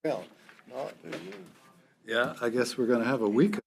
Well, not do you? Yeah, I guess we're gonna have a week.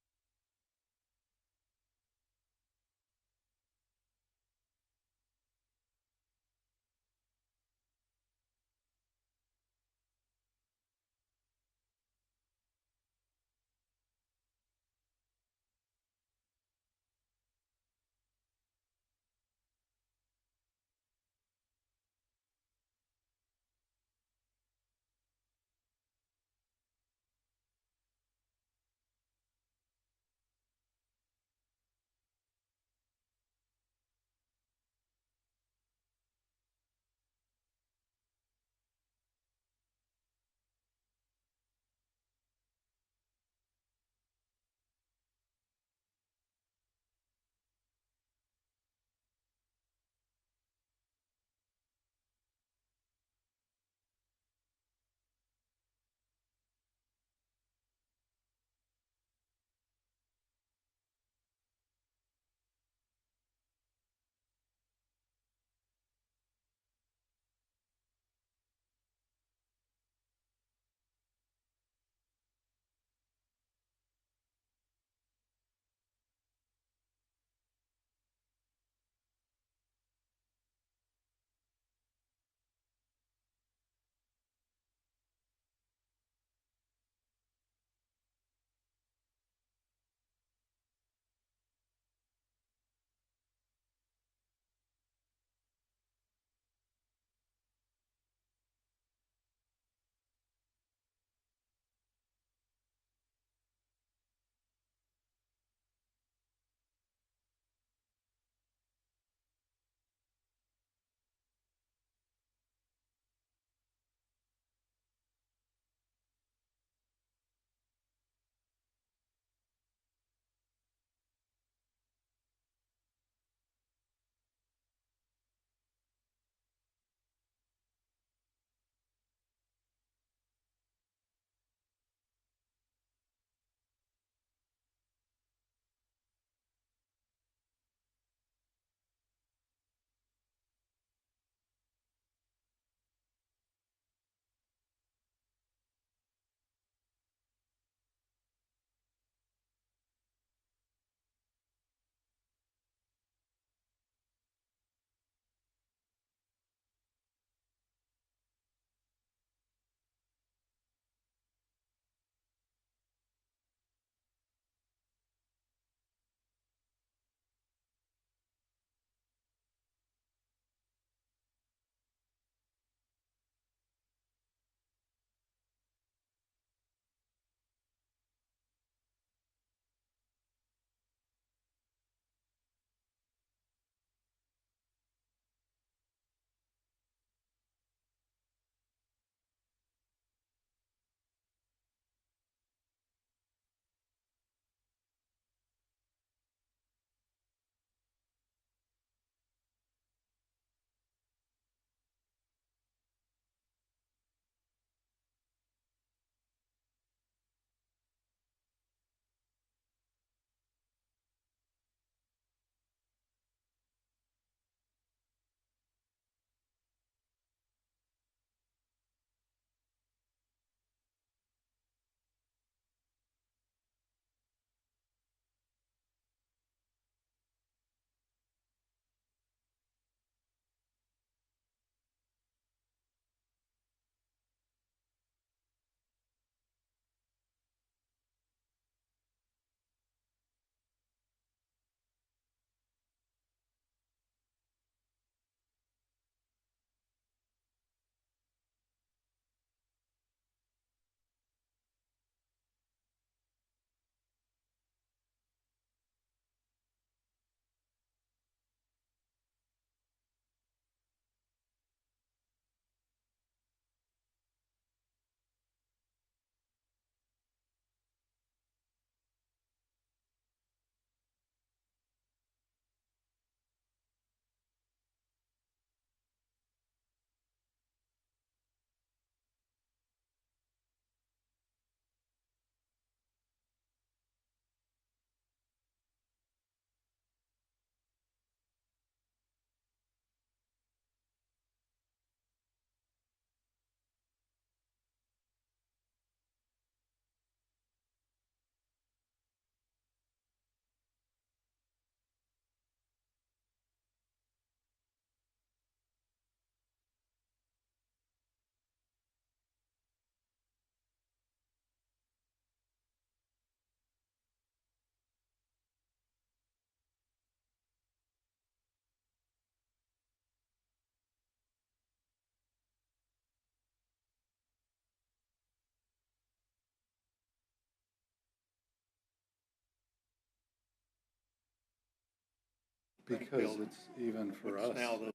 because it's even for us. Now the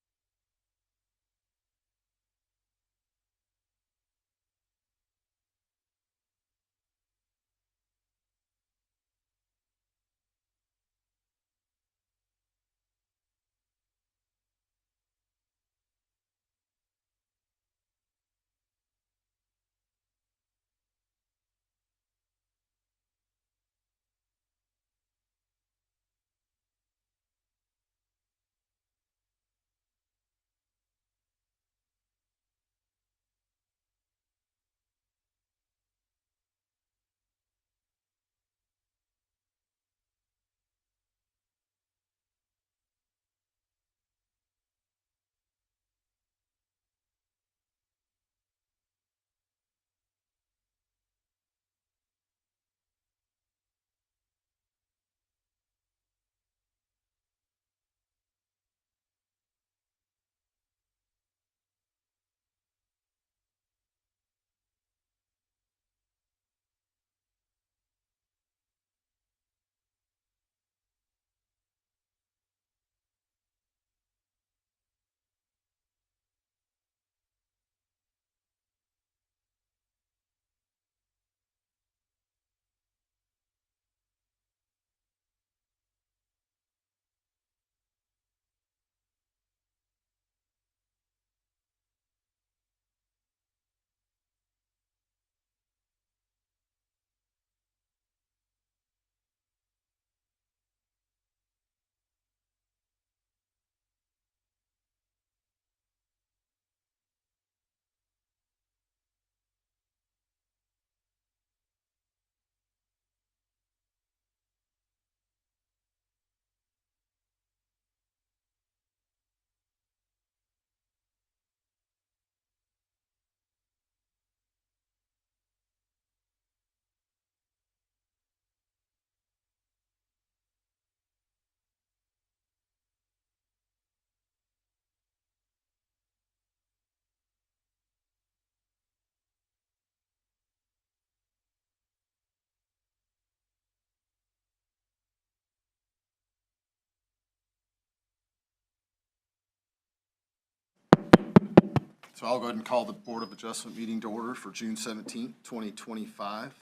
So I'll go ahead and call the Board of Adjustment meeting to order for June 17th, 2025.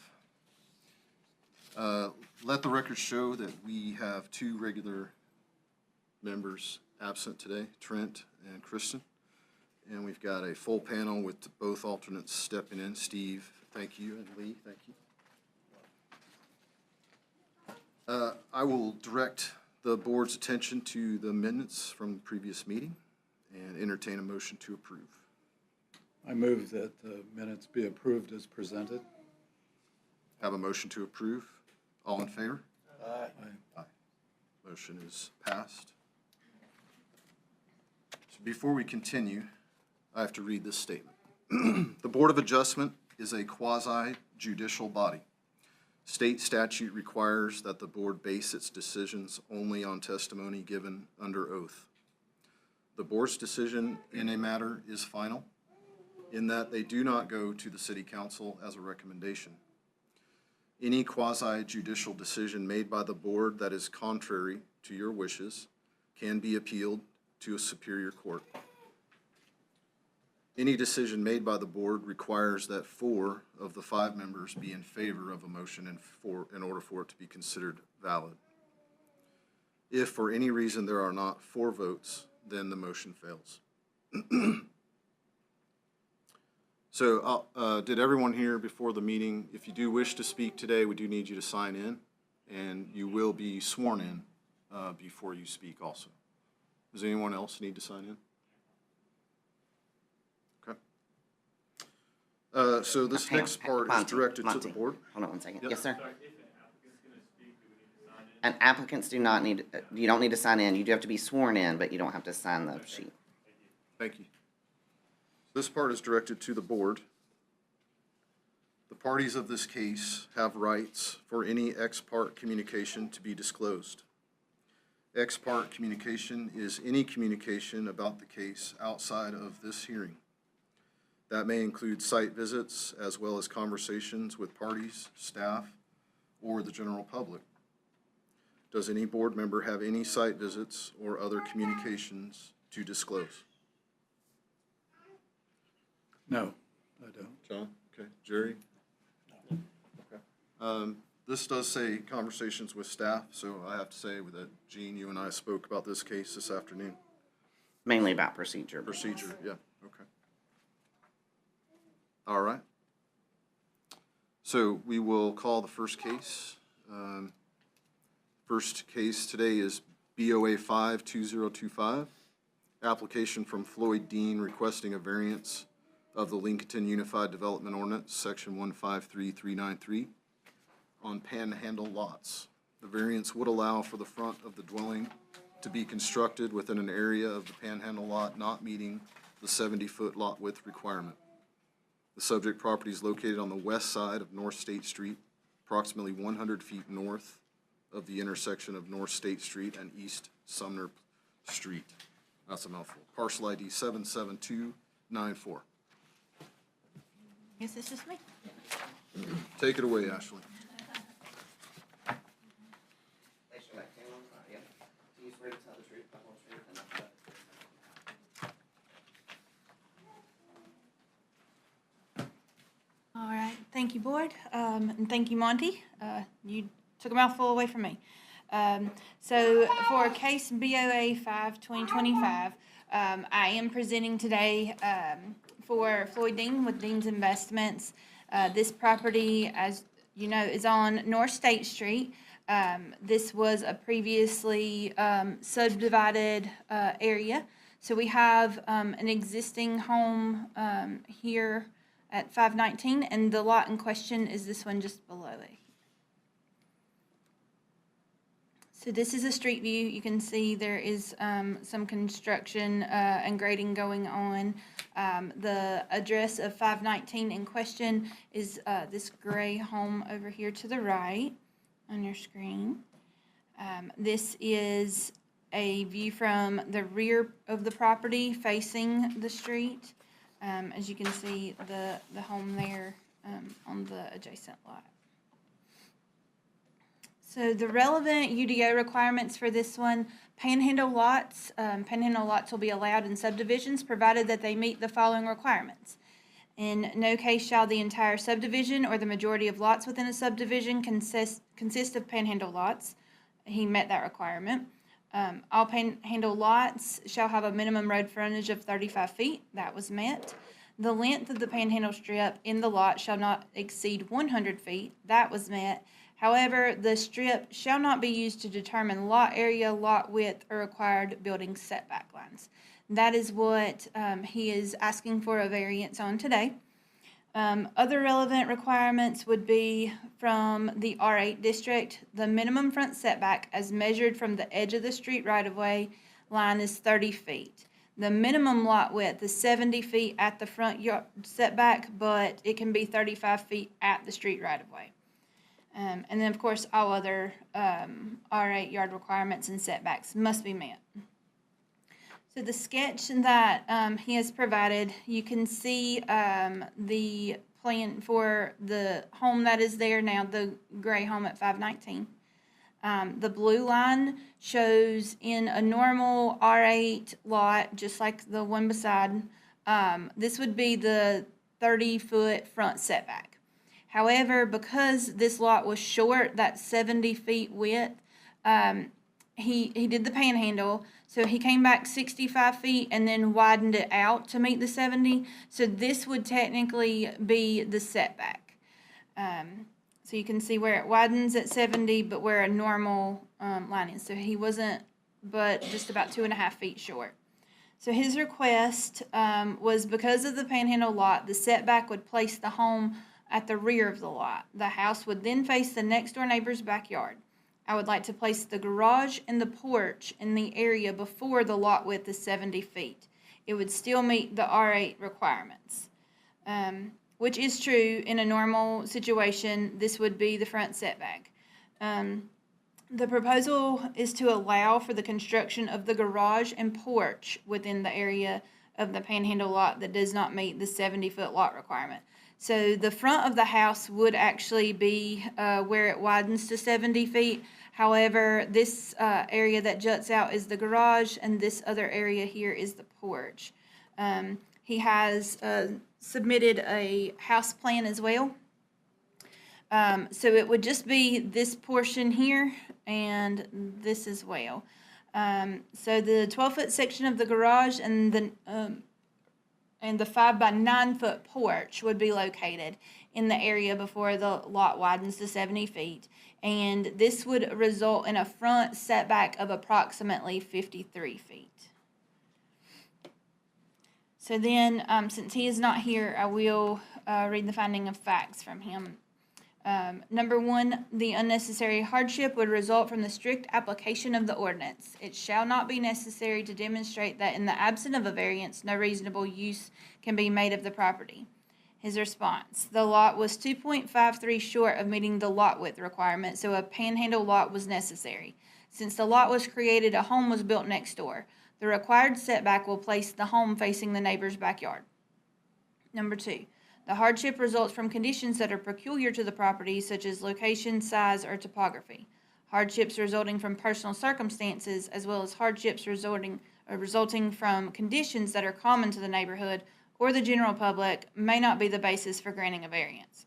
Let the record show that we have two regular members absent today, Trent and Kristen. And we've got a full panel with both alternates stepping in. Steve, thank you, and Lee, thank you. I will direct the board's attention to the minutes from the previous meeting and entertain a motion to approve. I move that the minutes be approved as presented. Have a motion to approve. All in favor? Aye. Aye. Motion is passed. So before we continue, I have to read this statement. The Board of Adjustment is a quasi-judicial body. State statute requires that the board base its decisions only on testimony given under oath. The board's decision in a matter is final, in that they do not go to the City Council as a recommendation. Any quasi-judicial decision made by the board that is contrary to your wishes can be appealed to a superior court. Any decision made by the board requires that 4 of the 5 members be in favor of a motion in order for it to be considered valid. If for any reason there are not 4 votes, then the motion fails. So did everyone here before the meeting, if you do wish to speak today, we do need you to sign in, and you will be sworn in before you speak also. Does anyone else need to sign in? Okay. So this next part is directed to the board. Hold on one second. Yep. Yes, sir. And applicants do not need, you don't need to sign in. You do have to be sworn in, but you don't have to sign the sheet. Thank you. This part is directed to the board. The parties of this case have rights for any ex parte communication to be disclosed. Ex parte communication is any communication about the case outside of this hearing. That may include site visits as well as conversations with parties, staff, or the general public. Does any board member have any site visits or other communications to disclose? No, I don't. John? Okay. Jerry? Okay. This does say conversations with staff, so I have to say that Gene, you and I spoke about this case this afternoon. Mainly about procedure. Procedure, yeah, okay. All right. So we will call the first case. First case today is BOA 52025, application from Floyd Dean requesting a variance of the Lincolnton Unified Development Ordinance, Section 153393, on panhandle lots. The variance would allow for the front of the dwelling to be constructed within an area of the panhandle lot not meeting the 70-foot lot width requirement. The subject property is located on the west side of North State Street, approximately 100 feet north of the intersection of North State Street and East Sumner Street. That's a mouthful. Parcel ID 77294. Guess this is me. Take it away, Ashley. Place your left hand on the Bible. Do you swear to tell the truth, the whole truth, and nothing but the truth? All right, thank you, board, and thank you, Monty. You took a mouthful away from me. So for case BOA 5/2025, I am presenting today for Floyd Dean with Dean's Investments. This property, as you know, is on North State Street. This was a previously subdivided area. So we have an existing home here at 519, and the lot in question is this one just below it. So this is a street view. You can see there is some construction and grading going on. The address of 519 in question is this gray home over here to the right on your screen. This is a view from the rear of the property facing the street. As you can see, the home there on the adjacent lot. So the relevant UDO requirements for this one, panhandle lots will be allowed in subdivisions provided that they meet the following requirements. In no case shall the entire subdivision or the majority of lots within a subdivision consist of panhandle lots. He met that requirement. All panhandle lots shall have a minimum road frontage of 35 feet. That was met. The length of the panhandle strip in the lot shall not exceed 100 feet. That was met. However, the strip shall not be used to determine lot area, lot width, or required building setback lines. That is what he is asking for a variance on today. Other relevant requirements would be from the R8 district. The minimum front setback as measured from the edge of the street right-of-way line is 30 feet. The minimum lot width is 70 feet at the front yard setback, but it can be 35 feet at the street right-of-way. And then, of course, all other R8 yard requirements and setbacks must be met. So the sketch that he has provided, you can see the plan for the home that is there now, the gray home at 519. The blue line shows in a normal R8 lot, just like the one beside, this would be the 30-foot front setback. However, because this lot was short, that 70 feet width, he did the panhandle, so he came back 65 feet and then widened it out to meet the 70. So this would technically be the setback. So you can see where it widens at 70, but where a normal line is. So he wasn't but just about 2.5 feet short. So his request was because of the panhandle lot, the setback would place the home at the rear of the lot. The house would then face the next door neighbor's backyard. I would like to place the garage and the porch in the area before the lot width is 70 feet. It would still meet the R8 requirements, which is true in a normal situation. This would be the front setback. The proposal is to allow for the construction of the garage and porch within the area of the panhandle lot that does not meet the 70-foot lot requirement. So the front of the house would actually be where it widens to 70 feet. However, this area that juts out is the garage, and this other area here is the porch. He has submitted a house plan as well. So it would just be this portion here and this as well. So the 12-foot section of the garage and the 5 by 9 foot porch would be located in the area before the lot widens to 70 feet. And this would result in a front setback of approximately 53 feet. So then, since he is not here, I will read the finding of facts from him. Number 1, the unnecessary hardship would result from the strict application of the ordinance. It shall not be necessary to demonstrate that in the absence of a variance, no reasonable use can be made of the property. His response: the lot was 2.53 short of meeting the lot width requirement, so a panhandle lot was necessary. Since the lot was created, a home was built next door. The required setback will place the home facing the neighbor's backyard. Number 2, the hardship results from conditions that are peculiar to the property, such as location, size, or topography. Hardships resulting from personal circumstances, as well as hardships resulting from conditions that are common to the neighborhood or the general public, may not be the basis for granting a variance.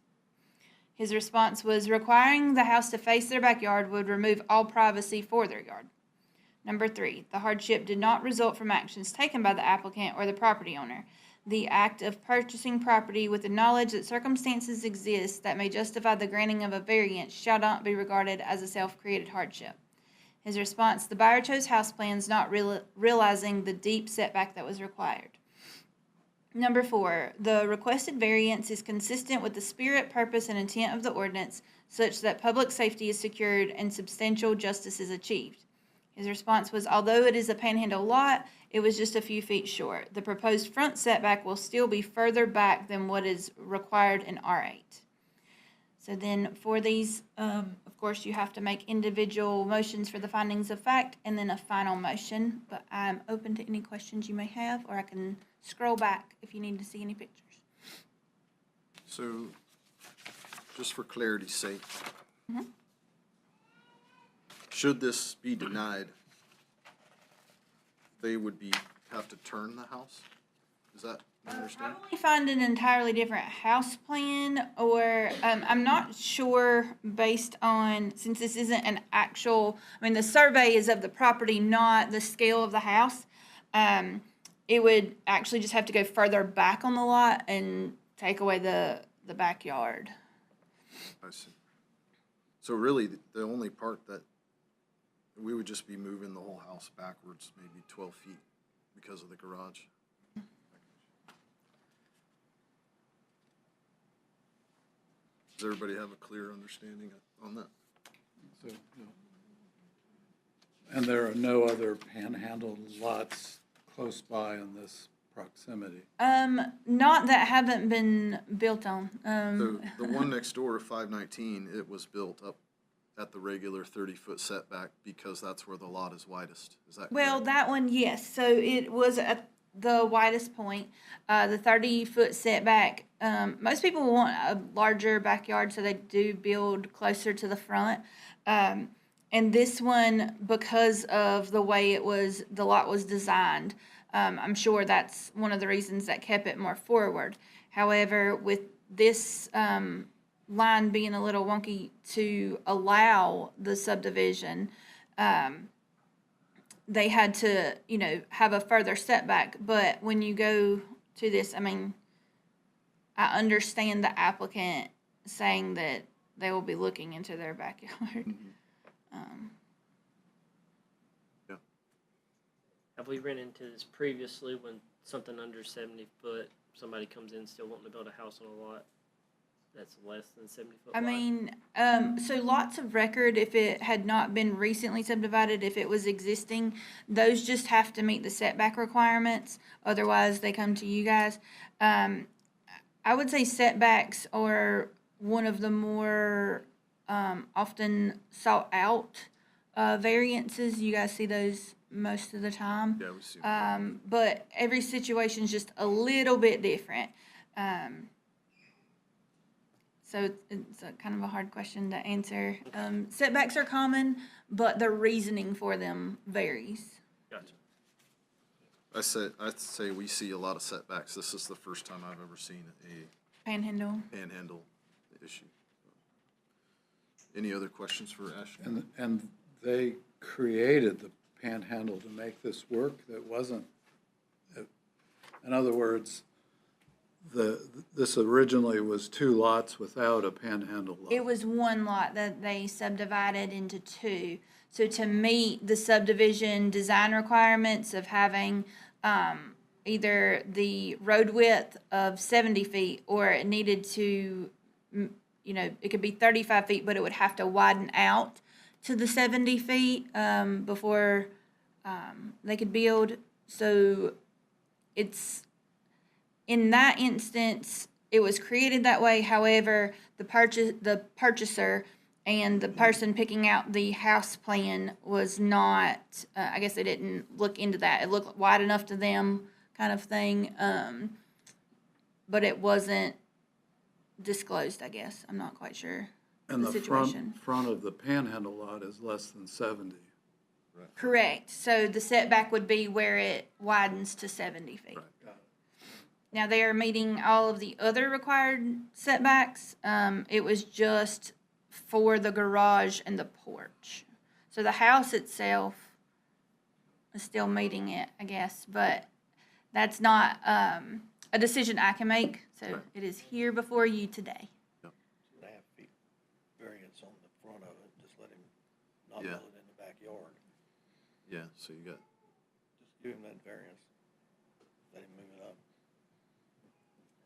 His response was: requiring the house to face their backyard would remove all privacy for their yard. Number 3, the hardship did not result from actions taken by the applicant or the property owner. The act of purchasing property with the knowledge that circumstances exist that may justify the granting of a variance shall not be regarded as a self-created hardship. His response: the buyer chose house plans, not realizing the deep setback that was required. Number 4, the requested variance is consistent with the spirit, purpose, and intent of the ordinance, such that public safety is secured and substantial justice is achieved. His response was: although it is a panhandle lot, it was just a few feet short. The proposed front setback will still be further back than what is required in R8. So then for these, of course, you have to make individual motions for the findings of fact and then a final motion. But I'm open to any questions you may have, or I can scroll back if you need to see any pictures. So, just for clarity's sake, should this be denied, they would have to turn the house? Is that my understanding? Probably find an entirely different house plan, or I'm not sure based on, since this isn't an actual, I mean, the survey is of the property, not the scale of the house. It would actually just have to go further back on the lot and take away the backyard. I see. So really, the only part that we would just be moving the whole house backwards, maybe 12 feet because of the garage. Does everybody have a clear understanding on that? So, and there are no other panhandle lots close by in this proximity? Not that haven't been built on. The one next door, 519, it was built up at the regular 30-foot setback because that's where the lot is widest. Is that Well, correct? that one, yes. So it was at the widest point, the 30-foot setback. Most people want a larger backyard, so they do build closer to the front. And this one, because of the way the lot was designed, I'm sure that's one of the reasons that kept it more forward. However, with this line being a little wonky to allow the subdivision, they had to, have a further setback. But when you go to this, I mean, I understand the applicant saying that they will be looking into their backyard. Yeah. Have we run into this previously when something under 70 foot, somebody comes in still wanting to build a house on a lot that's less than 70 foot I wide? mean, so lots of record, if it had not been recently subdivided, if it was existing, those just have to meet the setback requirements. Otherwise, they come to you guys. I would say setbacks are one of the more often sought out variances. You guys see those most of the time. Yeah, we see. But every situation is just a little bit different. so it's a kind of a hard question to answer. Setbacks are common, but the reasoning for them varies. Gotcha. I'd say we see a lot of setbacks. This is the first time I've ever seen a Panhandle. panhandle issue. Any other questions for Ashley? And they created the panhandle to make this work. That wasn't, in other words, this originally was 2 lots without a panhandle lot. It was one lot that they subdivided into 2. So to meet the subdivision design requirements of having either the road width of 70 feet, or it needed to, it could be 35 feet, but it would have to widen out to the 70 feet before they could build. So it's, in that instance, it was created that way. However, the purchaser and the person picking out the house plan was not, I guess they didn't look into that. It looked wide enough to them, kind of thing. But it wasn't disclosed, I guess. I'm not quite sure And the the situation. front of the panhandle lot is less than 70. Correct. So the setback would be where it widens to 70 feet. Got it. Now, they are meeting all of the other required setbacks. It was just for the garage and the porch. So the house itself is still meeting it, I guess, but that's not a decision I can make. So it is here before you today. 2.5 feet variance on the front of it, just let him not Yeah. build it in the backyard. Yeah, so you got, Just give him that variance, let him move it up. I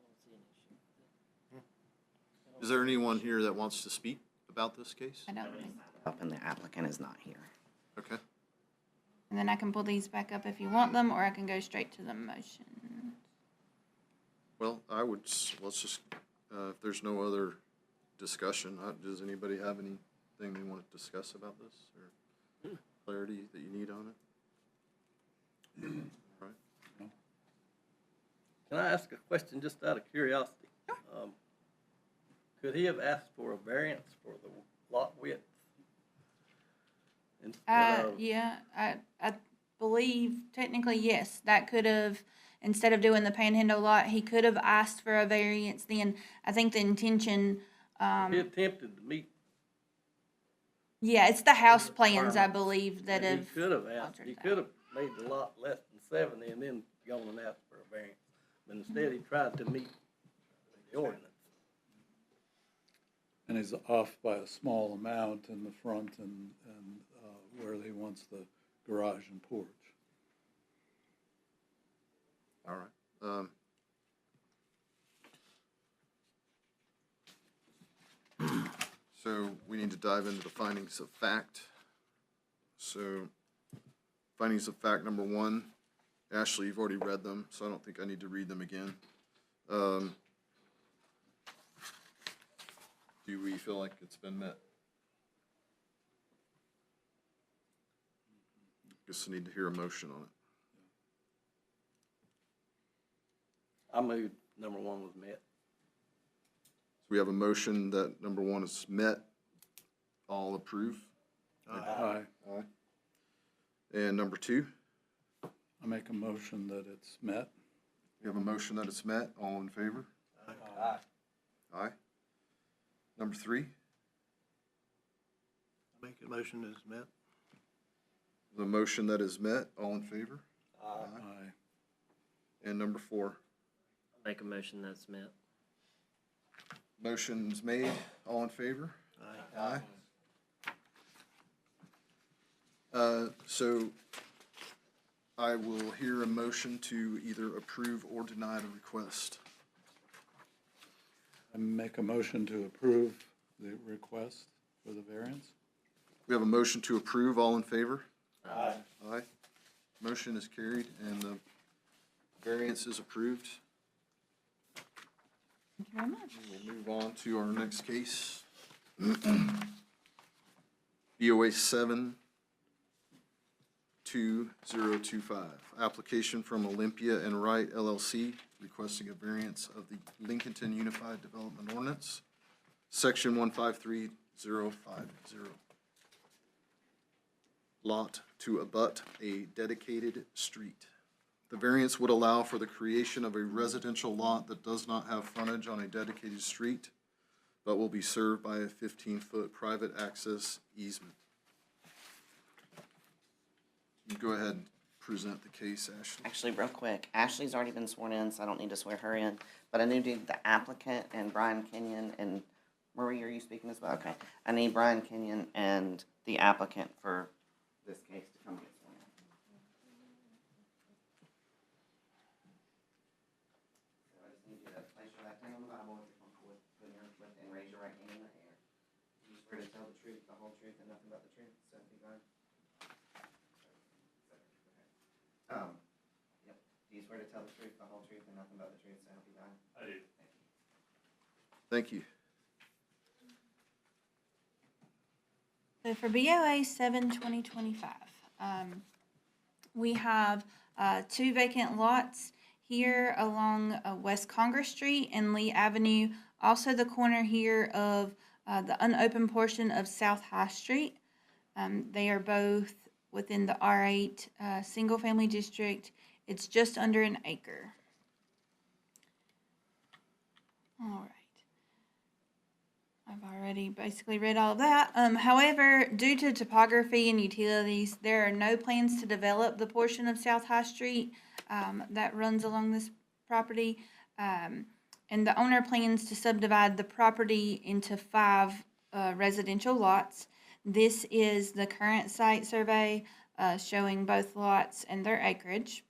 don't see an issue. is there anyone here that wants to speak about this case? I don't think. Up and the applicant is not here. Okay. And then I can pull these back up if you want them, or I can go straight to the motion. Well, let's just, if there's no other discussion, does anybody have anything they want to discuss about this, or clarity that you need on it? All right. Can I ask a question just out of curiosity? Could he have asked for a variance for the lot width? Instead of, Yeah, I believe technically, yes, that could have, instead of doing the panhandle lot, he could have asked for a variance then. I think the intention, he attempted to meet, yeah, it's the house plans, I believe, that he have. could have asked, altered he that. could have made the lot less than 70 and then gone and asked for a variance. But instead, he tried to meet the ordinance. And he's off by a small amount in the front and where he wants the garage and porch. All right. So we need to dive into the findings of fact. So findings of fact number 1, Ashley, you've already read them, so I don't think I need to read them again. Do we feel like it's been met? Guess I need to hear a motion on it. I moved number 1 was met. So we have a motion that number 1 is met. All approve? Aye. Aye. And number 2? I make a motion that it's met. We have a motion that it's met. All in favor? Aye. Aye. Number 3? Make a motion is met. The motion that is met. All in favor? Aye. And number 4? Make a motion that's met. Motion's made. All in favor? Aye. So I will hear a motion to either approve or deny the request. I make a motion to approve the request for the variance. We have a motion to approve. All in favor? Aye. Aye. Motion is carried and the variance is approved. Thank you very much. We'll move on to our next case. BOA 72025, application from Olympia and Wright LLC requesting a variance of the Lincolnton Unified Development Ordinance. Section 153050. Lot to abut a dedicated street. The variance would allow for the creation of a residential lot that does not have frontage on a dedicated street, but will be served by a 15-foot private access easement. You go ahead and present the case, Ashley. Actually, real quick, Ashley's already been sworn in, so I don't need to swear her in. But I need the applicant and Brian Kenyon and Marie, are you speaking as well? Okay. I need Brian Kenyon and the applicant for this case to come get sworn in. So I just need you to place your left hand on the Bible if you're comfortable with putting your left and raise your right hand in the air. You swear to tell the truth, the whole truth, and nothing but the truth, so help you God? Yep. Do you swear to tell the truth, the whole truth, and nothing but the truth, so help you God? I do. Thank you. So for BOA 7/2025, we have 2 vacant lots here along West Congress Street and Lee Avenue. Also the corner here of the unopened portion of South High Street. They are both within the R8 single-family district. It's just under an acre. All right. I've already basically read all of that. However, due to topography and utilities, there are no plans to develop the portion of South High Street that runs along this property. And the owner plans to subdivide the property into 5 residential lots. This is the current site survey showing both lots and their acreage.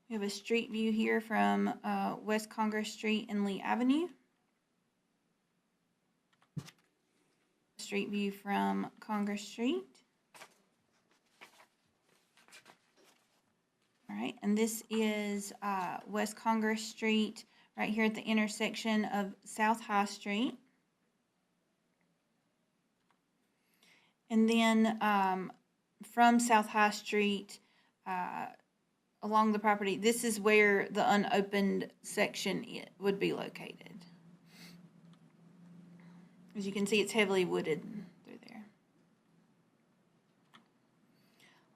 We have a street view here from West Congress Street and Lee Avenue. Street view from Congress Street. All right, and this is West Congress Street right here at the intersection of South High Street. And then from South High Street, along the property, this is where the unopened section would be located. As you can see, it's heavily wooded through there.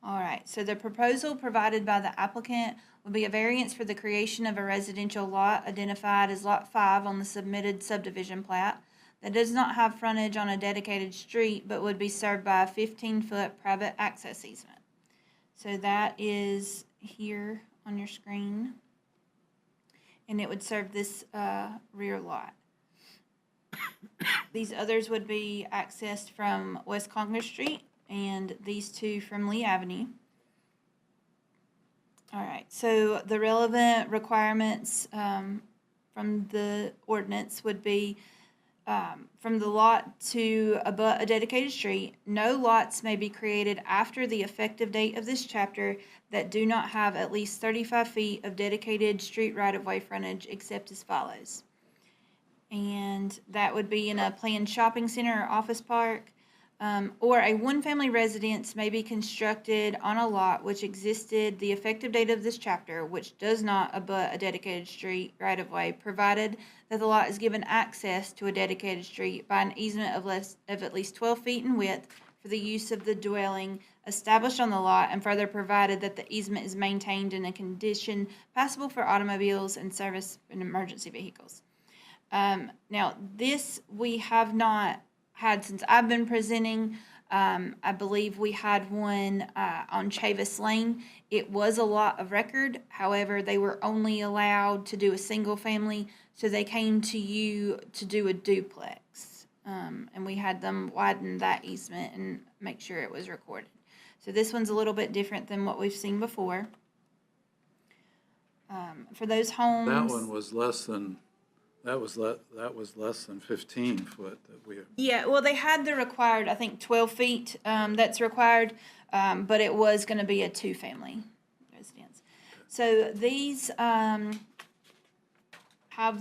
All right, so the proposal provided by the applicant would be a variance for the creation of a residential lot identified as Lot 5 on the submitted subdivision plat that does not have frontage on a dedicated street but would be served by a 15-foot private access easement. So that is here on your screen, and it would serve this rear lot. These others would be accessed from West Congress Street and these 2 from Lee Avenue. All right, so the relevant requirements from the ordinance would be from the lot to abut a dedicated street, no lots may be created after the effective date of this chapter that do not have at least 35 feet of dedicated street right-of-way frontage except as follows. And that would be in a planned shopping center or office park, or a one-family residence may be constructed on a lot which existed the effective date of this chapter, which does not abut a dedicated street right-of-way, provided that the lot is given access to a dedicated street by an easement of at least 12 feet in width for the use of the dwelling established on the lot, and further provided that the easement is maintained in a condition passable for automobiles and service and emergency vehicles. Now, this we have not had since I've been presenting. I believe we had one on Chavis Lane. It was a lot of record. However, they were only allowed to do a single family, so they came to you to do a duplex. And we had them widen that easement and make sure it was recorded. So this one's a little bit different than what we've seen before. For those homes, That one was less than, that was less than 15 foot that we, yeah, well, they had the required, I think, 12 feet that's required, but it was going to be a 2-family residence. So these have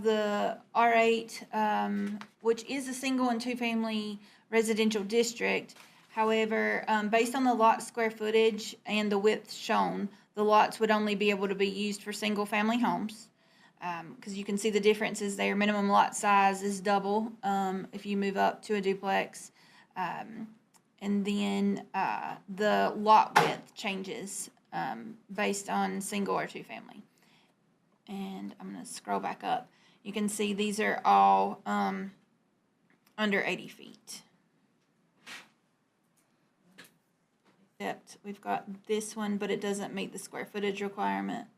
the R8, which is a single and 2-family residential district. However, based on the lot square footage and the width shown, the lots would only be able to be used for single-family homes. Because you can see the differences there. Minimum lot size is double if you move up to a duplex. And then the lot width changes based on single or two-family. And I'm going to scroll back up. You can see these are all under 80 feet. Except we've got this one, but it doesn't meet the square footage requirements.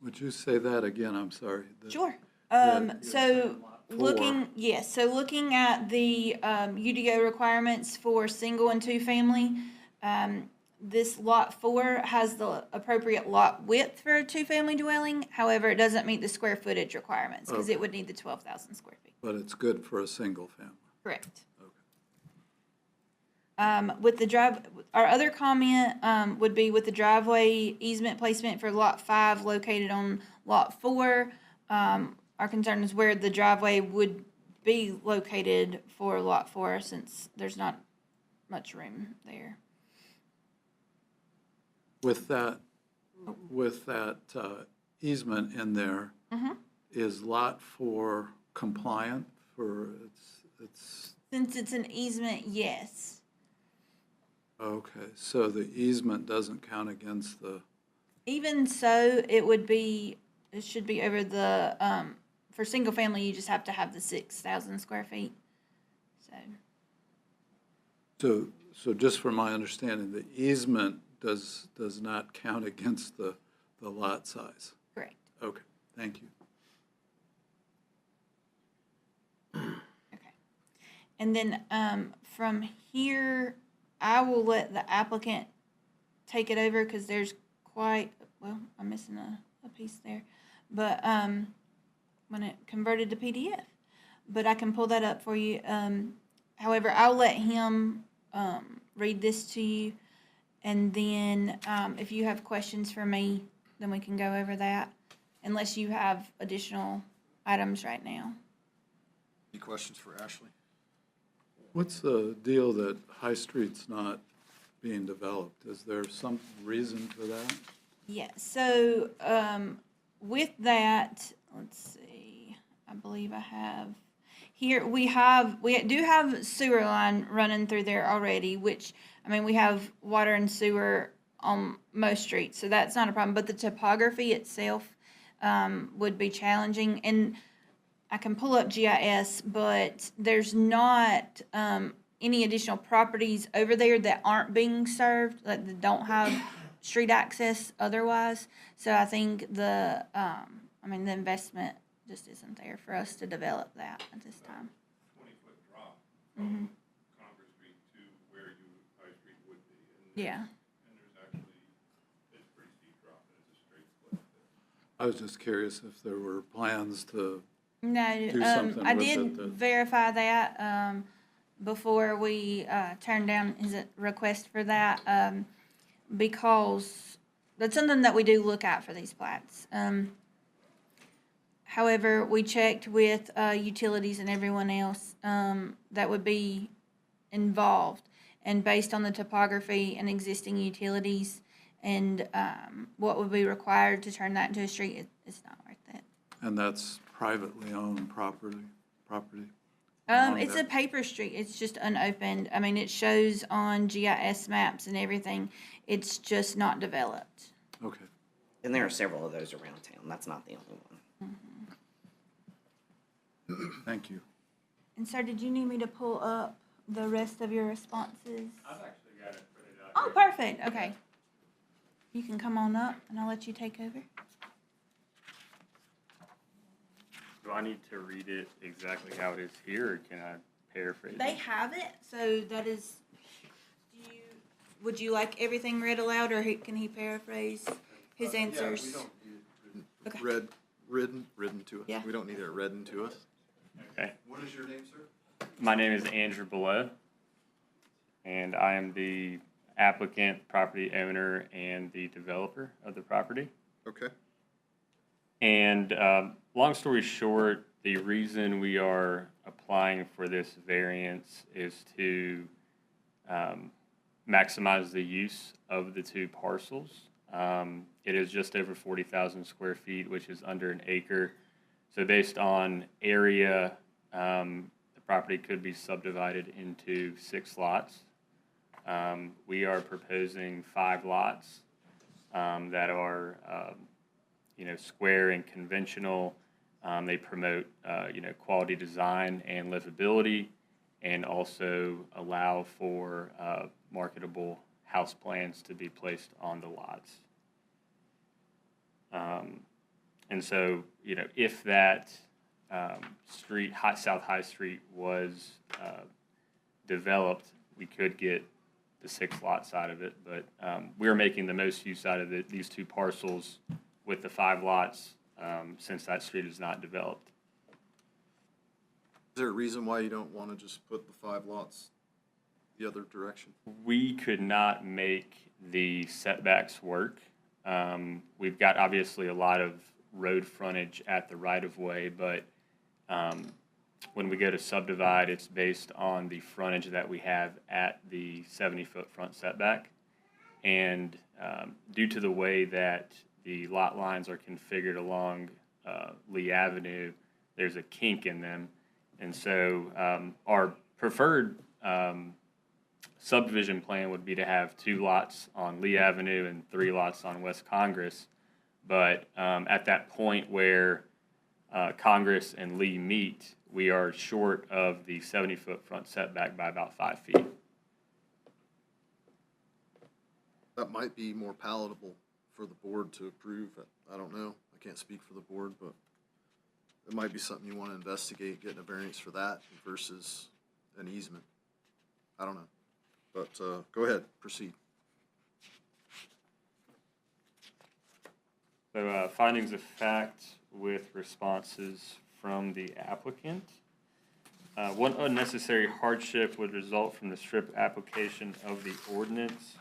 Would you say that again? I'm sorry. Sure. the- So Four. looking at the UDO requirements for single and two-family, this lot 4 has the appropriate lot width for a two-family dwelling. However, it doesn't meet the square footage requirements because it Okay. would need the 12,000 square feet. But it's good for a single family. Correct. Okay. With the our other comment would be with the driveway easement placement for lot 5 located on lot 4. Our concern is where the driveway would be located for lot 4 since there's not much room there. With that easement in there, is lot 4 compliant for its, Since it's an easement, yes. okay, so the easement doesn't count against the, Even so, it should be over the, for single family, you just have to have the 6,000 square feet. so just for my understanding, the easement does not count against the lot size? Correct. Okay, thank you. Okay. And then from here, I will let the applicant take it over because there's I'm missing a piece there. But when it converted to PDF. But I can pull that up for you. However, I'll let him read this to you. And then if you have questions for me, then we can go over that, unless you have additional items right now. Any questions for Ashley? What's the deal that High Street's not being developed? Is there some reason for that? Yeah, so with that, let's see, I believe I have, here we do have sewer line running through there already, which, I mean, we have water and sewer on most streets, so that's not a problem, but the topography itself would be challenging, and I can pull up GIS, but there's not any additional properties over there that aren't being served, like that don't have street access otherwise. So I think the investment just isn't there for us to develop that at this time. 20-foot drop from Congress Street to where High Street would be. Yeah. And there's actually, it's a pretty steep drop, and it's a straight cliff there. I was just curious if there were plans to, No, do something I with did it that- verify that before we turned down his request for that because that's something that we do look at for these plats. However, we checked with utilities and everyone else that would be involved, and based on the topography and existing utilities and what would be required to turn that into a street, it's not worth it. and that's privately owned property? It's a paper street. It's just unopened. I mean, it shows on GIS maps and everything. It's just not developed. Okay. And there are several of those around town. That's not the only one. Thank you. And sir, did you need me to pull up the rest of your responses? I've actually got it printed out. Oh, perfect. Okay. You can come on up and I'll let you take over. Do I need to read it exactly how it is here, or can I paraphrase They it? have it, so that is, would you like everything read aloud, or can he paraphrase his answers? Yeah, we don't need it Okay. written to us. Yeah. We don't need it read into us. Okay. What is your name, sir? My name is Andrew Below, and I am the applicant, property owner, and the developer of the property. Okay. And long story short, the reason we are applying for this variance is to maximize the use of the two parcels It is just over 40,000 square feet, which is under an acre. So based on area, the property could be subdivided into 6 lots. We are proposing 5 lots that are, square and conventional. They promote, quality design and livability, and also allow for marketable house plans to be placed on the lots. And so, if that street, South High Street, was developed, we could get the 6 lots out of it. But we're making the most use out of these 2 parcels with the 5 lots since that street is not developed. Is there a reason why you don't want to just put the 5 lots the other direction? We could not make the setbacks work. We've got obviously a lot of road frontage at the right-of-way, but when we go to subdivide, it's based on the frontage that we have at the 70-foot front setback. And due to the way that the lot lines are configured along Lee Avenue, there's a kink in them. And so our preferred subdivision plan would be to have 2 lots on Lee Avenue and 3 lots on West Congress. But at that point where Congress and Lee meet, we are short of the 70-foot front setback by about 5 feet. That might be more palatable for the board to approve. I don't know. I can't speak for the board, but it might be something you want to investigate, getting a variance for that versus an easement. I don't know. But go ahead, proceed. So findings of fact with responses from the applicant. One unnecessary hardship would result from the strict application of the ordinance.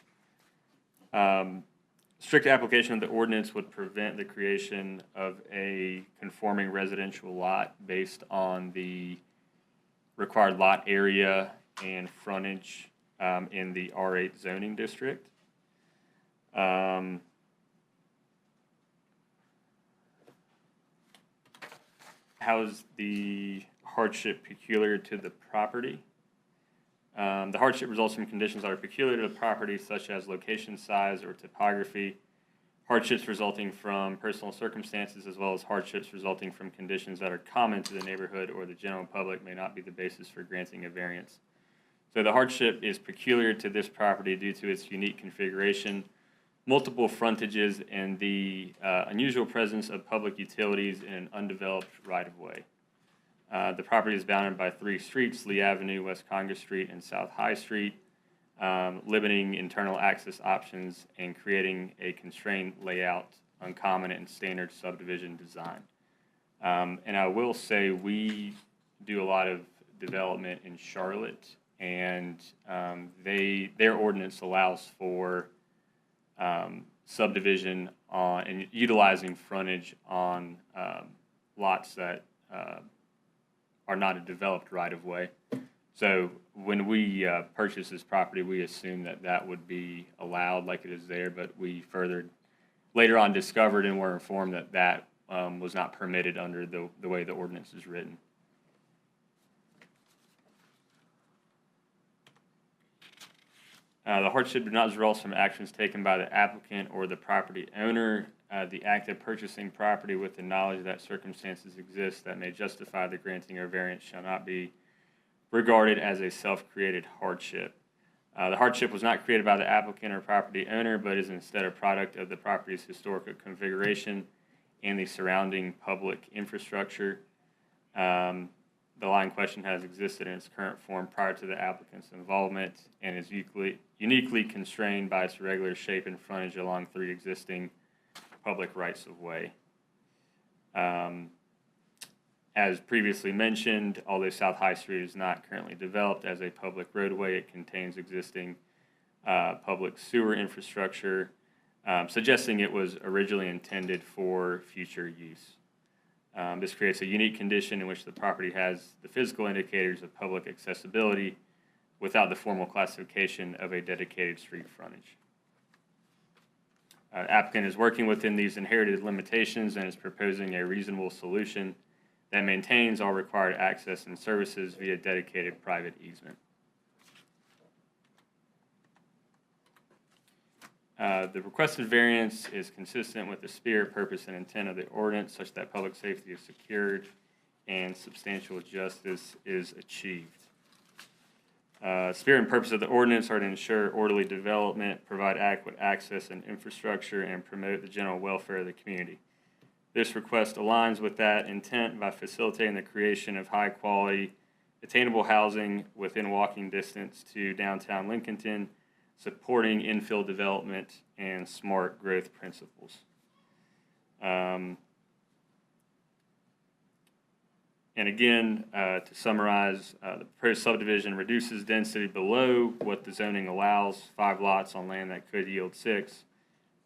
Strict application of the ordinance would prevent the creation of a conforming residential lot based on the required lot area and frontage in the R8 zoning district. How is the hardship peculiar to the property? The hardship results from conditions that are peculiar to the property, such as location, size, or topography. Hardships resulting from personal circumstances, as well as hardships resulting from conditions that are common to the neighborhood or the general public, may not be the basis for granting a variance. So the hardship is peculiar to this property due to its unique configuration, multiple frontages, and the unusual presence of public utilities in an undeveloped right-of-way. The property is bounded by 3 streets, Lee Avenue, West Congress Street, and South High Street, limiting internal access options and creating a constrained layout uncommon in standard subdivision design. And I will say we do a lot of development in Charlotte, and their ordinance allows for subdivision on and utilizing frontage on lots that are not a developed right-of-way. So when we purchased this property, we assumed that that would be allowed like it is there, but we later on discovered and were informed that that was not permitted under the way the ordinance is written. The hardship did not result from actions taken by the applicant or the property owner. The act of purchasing property with the knowledge that circumstances exist that may justify the granting of variance shall not be regarded as a self-created hardship. The hardship was not created by the applicant or property owner, but is instead a product of the property's historical configuration and the surrounding public infrastructure. The lot in question has existed in its current form prior to the applicant's involvement and is uniquely constrained by its irregular shape and frontage along 3 existing public rights-of-way. As previously mentioned, although South High Street is not currently developed as a public roadway, it contains existing public sewer infrastructure, suggesting it was originally intended for future use. This creates a unique condition in which the property has the physical indicators of public accessibility without the formal classification of a dedicated street frontage. Applicant is working within these inherited limitations and is proposing a reasonable solution that maintains all required access and services via dedicated private easement. The requested variance is consistent with the spirit, purpose, and intent of the ordinance such that public safety is secured and substantial justice is achieved. Spirit and purpose of the ordinance are to ensure orderly development, provide adequate access and infrastructure, and promote the general welfare of the community. This request aligns with that intent by facilitating the creation of high-quality, attainable housing within walking distance to downtown Lincolnton, supporting infill development and smart growth principles. And again, to summarize, the proposed subdivision reduces density below what the zoning allows, 5 lots on land that could yield 6,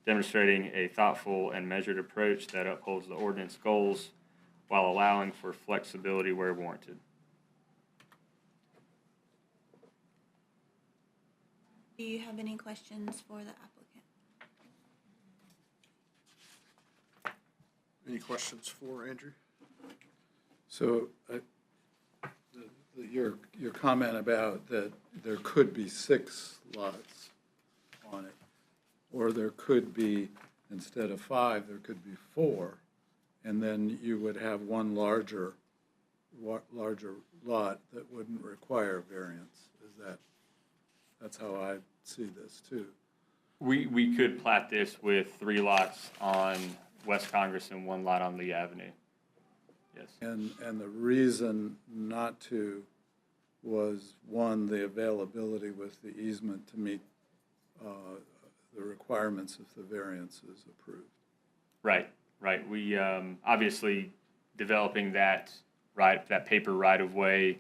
demonstrating a thoughtful and measured approach that upholds the ordinance goals while allowing for flexibility where warranted. Do you have any questions for the applicant? Any questions for Andrew? So your comment about that there could be 6 lots on it, or there could be, instead of 5, there could be 4, and then you would have one larger lot that wouldn't require variance. That's how I see this too. We could plat this with 3 lots on West Congress and 1 lot on Lee Avenue. Yes. And the reason not to was, one, the availability with the easement to meet the requirements if the variance is approved. Right. We obviously developing that paper right of way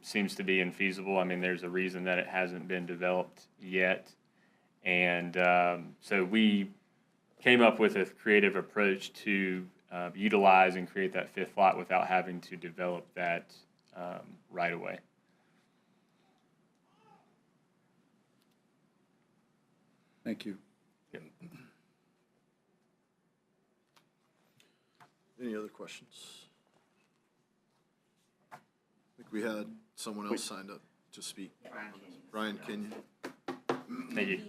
seems to be infeasible. I mean, there's a reason that it hasn't been developed yet, and so we came up with a creative approach to utilize and create that 5th lot without having to develop that right of way. Thank you. Any other questions? I think we had someone else signed up to speak. Brian Kenyon. Thank you.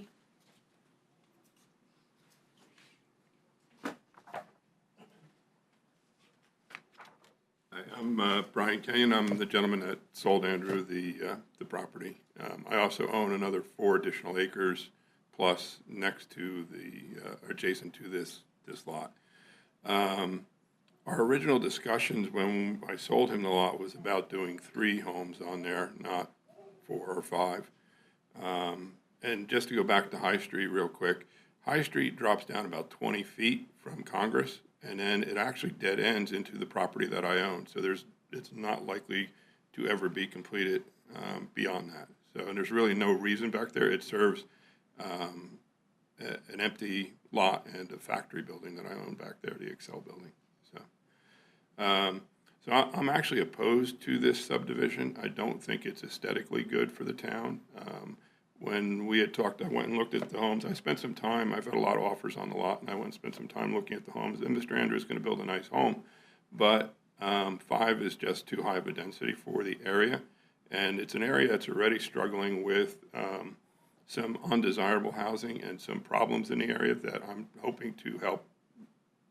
Hi, I'm Brian Kenyon. I'm the gentleman that sold Andrew the property. I also own another 4 additional acres plus next to adjacent to this lot. Our original discussions when I sold him the lot was about doing 3 homes on there, not 4 or 5. And just to go back to High Street real quick, High Street drops down about 20 feet from Congress, and then it actually dead ends into the property that I own. So it's not likely to ever be completed beyond that. So, and there's really no reason back there. It serves an empty lot and a factory building that I own back there, the Excel building. So I'm actually opposed to this subdivision. I don't think it's aesthetically good for the town. When we had talked, I went and looked at the homes. I spent some time, I've had a lot of offers on the lot, and I went and spent some time looking at the homes. And Mr. Andrew is going to build a nice home, but 5 is just too high of a density for the area. And it's an area that's already struggling with some undesirable housing and some problems in the area that I'm hoping to help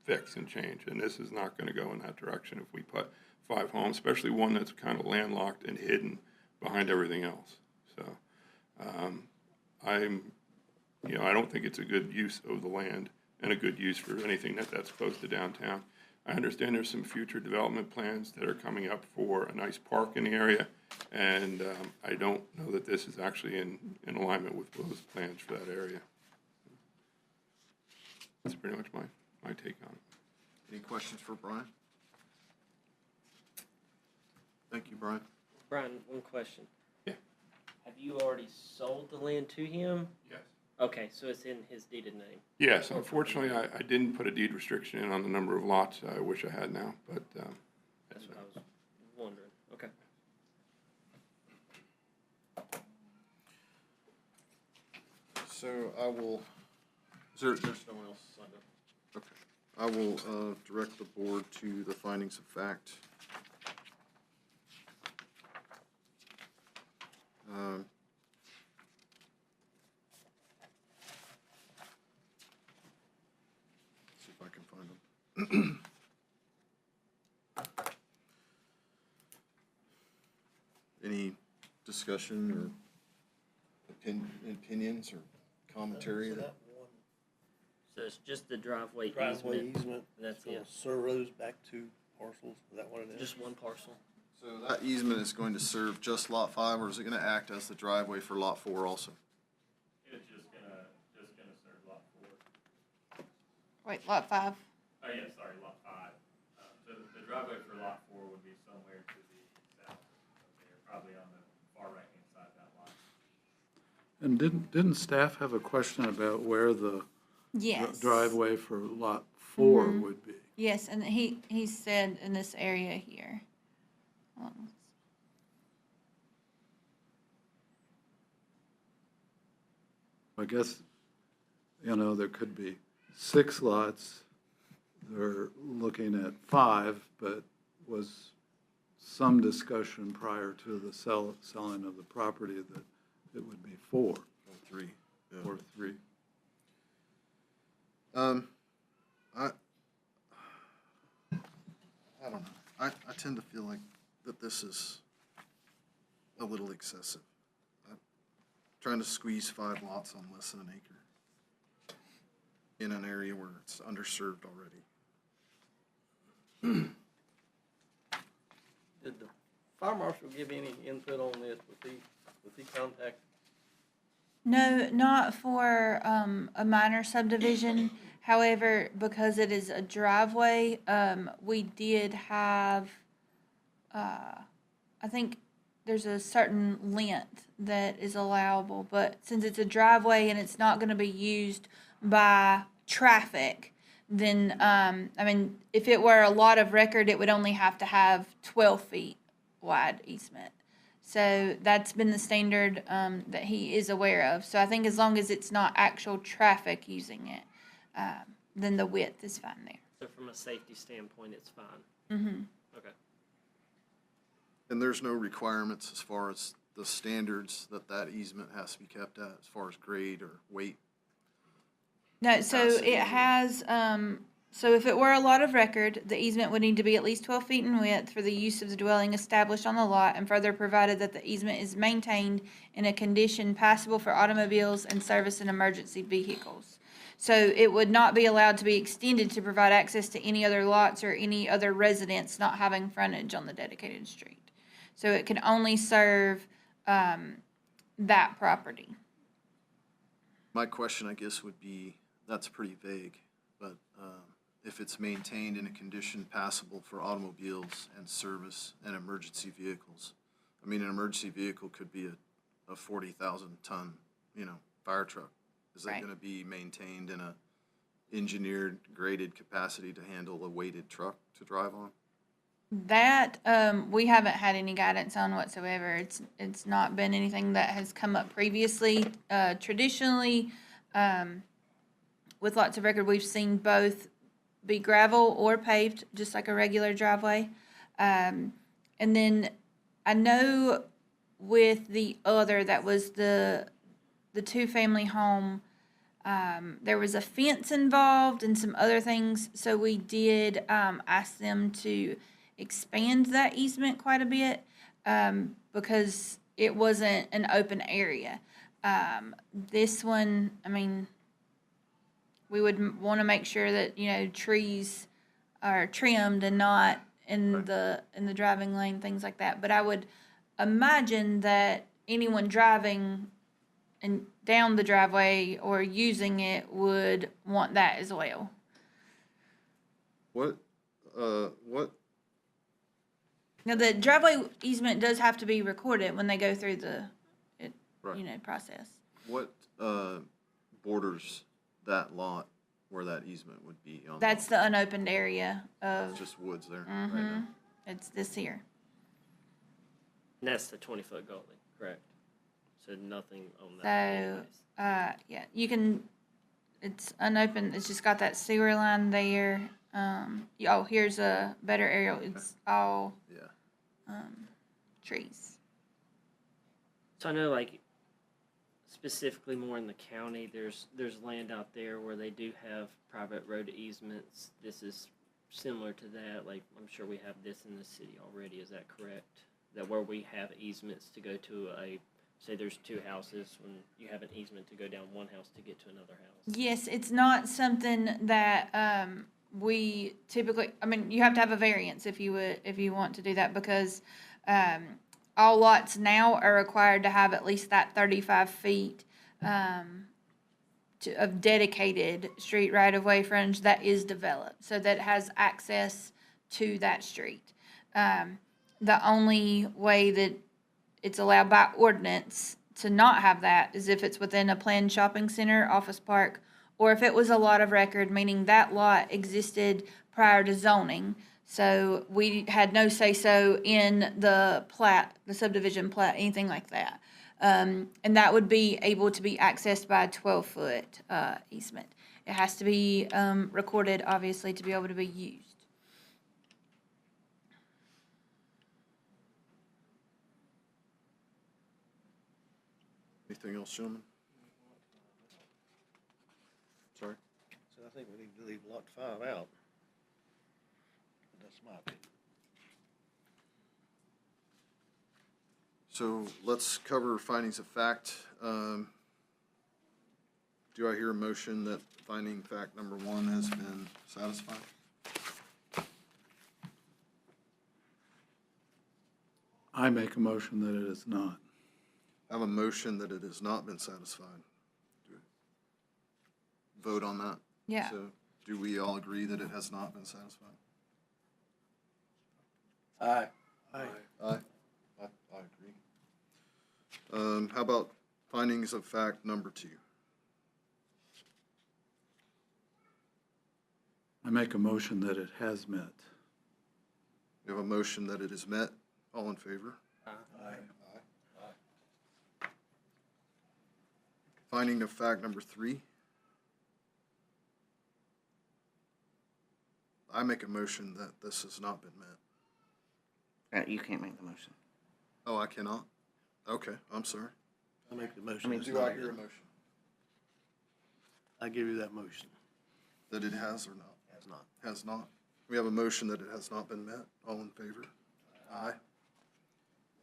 fix and change. And this is not going to go in that direction if we put 5 homes, especially one that's kind of landlocked and hidden behind everything else. So I don't think it's a good use of the land and a good use for anything that's close to downtown. I understand there's some future development plans that are coming up for a nice park in the area, and I don't know that this is actually in alignment with those plans for that area. That's pretty much my take on it. Any questions for Brian? Thank you, Brian. Brian, one question. Yeah. Have you already sold the land to him? Yes. Okay, so it's in his deeded name. Yes, unfortunately, I didn't put a deed restriction in on the number of lots. I wish I had now, but That's what I was wondering. Okay. So I will There's no one else signed up? Okay. I will direct the board to the findings of fact. See if I can find them. Any discussion or opinions or commentary? So that- that one So it's just the driveway driveway easement, easement, and that's gonna it. serve those back to parcels, is that what it is? Just one parcel. So that easement is going to serve just Lot 5, or is it going to act as the driveway for Lot 4 also? It's just gonna serve lot 4. Wait, lot 5. Oh, yeah, sorry, lot 5. So the driveway for lot 4 would be somewhere to the south of there, probably on the far right-hand side of that lot. And didn't staff have a question about where the Yes. driveway for lot 4 would be? Yes, and he said in this area here. I guess, there could be 6 lots. They're looking at 5, but was some discussion prior to the selling of the property that it would be 4 Or 3? Yeah. or 3. I don't know. I tend to feel like that this is a little excessive. I'm trying to squeeze 5 lots on less than an acre in an area where it's underserved already. Did the fire marshal give any input on this? Was he contacted? No, not for a minor subdivision. However, because it is a driveway, we did have, I think there's a certain length that is allowable, but since it's a driveway and it's not gonna be used by traffic, then, if it were a lot of record, it would only have to have 12 feet wide easement. So that's been the standard that he is aware of. So I think as long as it's not actual traffic using it, then the width is fine there. So from a safety standpoint, it's fine. Mm-hmm. Okay. And there's no requirements as far as the standards that easement has to be kept at, as far as grade or weight? No, so Capacity. it has, so if it were a lot of record, the easement would need to be at least 12 feet in width for the use of the dwelling established on the lot, and further provided that the easement is maintained in a condition passable for automobiles and service and emergency vehicles. So it would not be allowed to be extended to provide access to any other lots or any other residents not having frontage on the dedicated street. So it can only serve, that property. My question, I guess, would be, that's pretty vague, but if it's maintained in a condition passable for automobiles and service and emergency vehicles. I mean, an emergency vehicle could be a 40,000-ton, fire truck. Is that Right. going to be maintained in a engineered, graded capacity to handle a weighted truck to drive on? That, we haven't had any guidance on whatsoever. It's not been anything that has come up previously. Traditionally, with lots of record, we've seen both be gravel or paved, just like a regular driveway. And then I know with the other, that was the 2-family home, there was a fence involved and some other things, so we did ask them to expand that easement quite a bit because it wasn't an open area. This one, we would want to make sure that trees are trimmed and not in the driving lane, things like that. But I would imagine that anyone driving and down the driveway or using it would want that as well. What? Now, the driveway easement does have to be recorded when they go through the, Right. process. What borders that lot where that easement would be on? That's the unopened area of, It's just woods there right now. it's this here. And that's the 20-foot gully, correct? So nothing on So, that. anyways. yeah, you can, It's unopened, it's just got that sewer line there. Oh, here's a better aerial, it's all, Yeah. trees. So I know, like, specifically more in the county, there's land out there where they do have private road easements. This is similar to that. Like, I'm sure we have this in the city already. Is that correct? That where we have easements to go to say there's two houses, when you have an easement to go down one house to get to another house. Yes, it's not something that, we typically, I mean, you have to have a variance if you want to do that, because, all lots now are required to have at least that 35 feet, of dedicated street right-of-way frontage that is developed, so that has access to that street. The only way that it's allowed by ordinance to not have that is if it's within a planned shopping center, office park, or if it was a lot of record, meaning that lot existed prior to zoning. So we had no say-so in the plat, the subdivision plat, anything like that. And that would be able to be accessed by a 12-foot easement. It has to be recorded, obviously, to be able to be used. Anything else, gentlemen? Sorry? So I think we need to leave lot 5 out. That's my opinion. So let's cover findings of fact. Do I hear a motion that finding fact number 1 has been satisfied? I make a motion that it is not. I have a motion that it has not been satisfied. Do we vote on that? Yeah. So do we all agree that it has not been satisfied? Aye. Aye. I agree. How about findings of fact number 2? I make a motion that it has met. We have a motion that it is met. All in favor? Aye. Finding of fact number 3. I make a motion that this has not been met. You can't make the motion. Oh, I cannot? Okay, I'm sorry. I make the motion. I mean, it's Do not I hear a done. motion? I give you that motion. That it has or not? Has not. Has not. We have a motion that it has not been met. All in favor? Aye.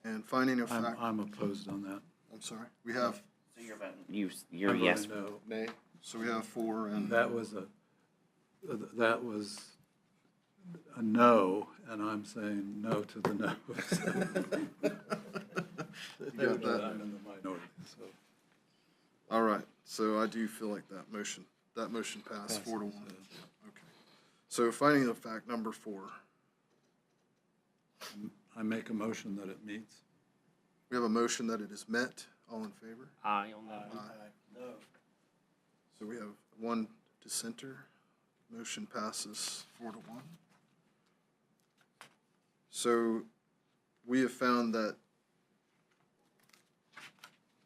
And finding of fact, I'm opposed on that. I'm sorry, we have So you're voting. You're I'm yes. voting no. nay, so we have 4 and. That was a no, and I'm saying no to the no. You got that? I'm in the minority, so. All right, so I do feel like that motion passed 4 to 1. Passes, Okay. So finding of fact number 4, I make a motion that it meets. we have a motion that it is met. All in favor? Aye on that. No. So we have 1 dissenter. Motion passes 4 to 1. So we have found that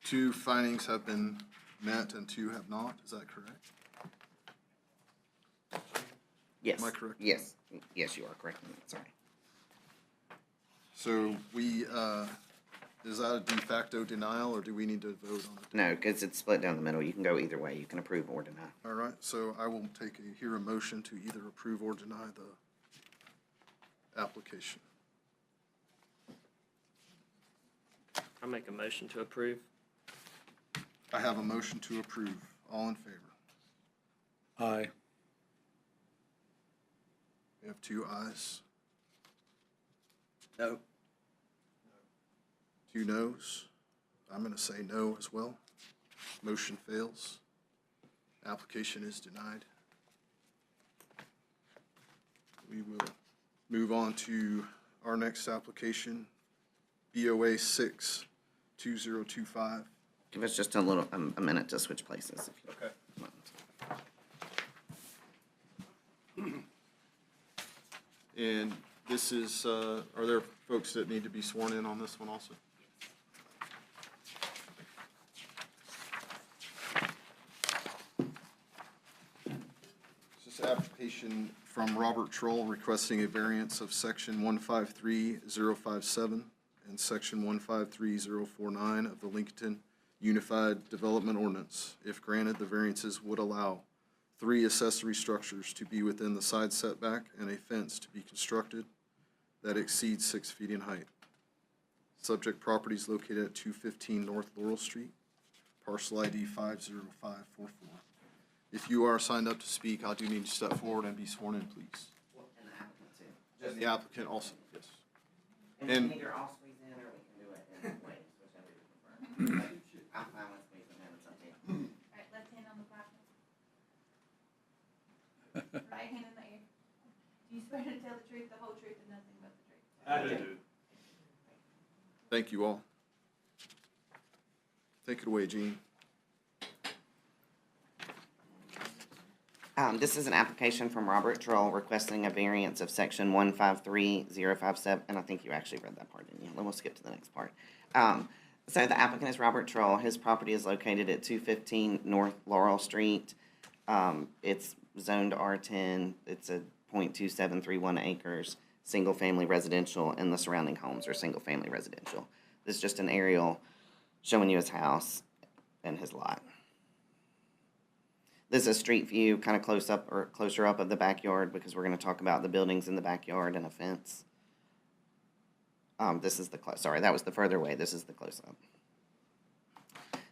2 findings have been met and 2 have not. Is that correct? Yes. Am I correct? Yes. Yes, you are correct. Sorry. So we, is that a de facto denial, or do we need to vote on it? No, because it's split down the middle. You can go either way. You can approve or deny. All right, so I will hear a motion to either approve or deny the application. I make a motion to approve. I have a motion to approve. All in favor? Aye. We have 2 ayes, No. 2 noes. I'm going to say no as well. Motion fails. Application is denied. We will move on to our next application, BOA 6-2025. Give us just a minute to switch places. If you want. And this is, are there folks that need to be sworn in on this one also? application from Robert Troll requesting a variance of section 153057 and section 153049 of the Lincolnton Unified Development Ordinance. If granted, the variances would allow 3 accessory structures to be within the side setback and a fence to be constructed that exceeds 6 feet in height. Subject property is located at 215 North Laurel Street, parcel ID 50544. If you are signed up to speak, I do need to step forward and be sworn in, please. And the applicant too. And the applicant also, yes. And we And- can either all squeeze in or we can do it in waves, whichever you prefer. I'm fine with squeezing in, it's up to you. All right, left hand on the Bible. Right hand in the air. Do you swear to tell the truth, the whole truth, and nothing but the truth? I do. Thank you all. Take it away, Gene. This is an application from Robert Troll requesting a variance of section 153057, and I think you actually read that part, didn't you? Then we'll skip to the next part. So the applicant is Robert Troll. His property is located at 215 North Laurel Street. It's zoned R10. It's a .2731 acres, single-family residential, and the surrounding homes are single-family residential. This is just an aerial showing you his house and his lot. This is a street view, kind of close up or closer up of the backyard because we're going to talk about the buildings in the backyard and a fence. This is the sorry, that was the further away. This is the close up.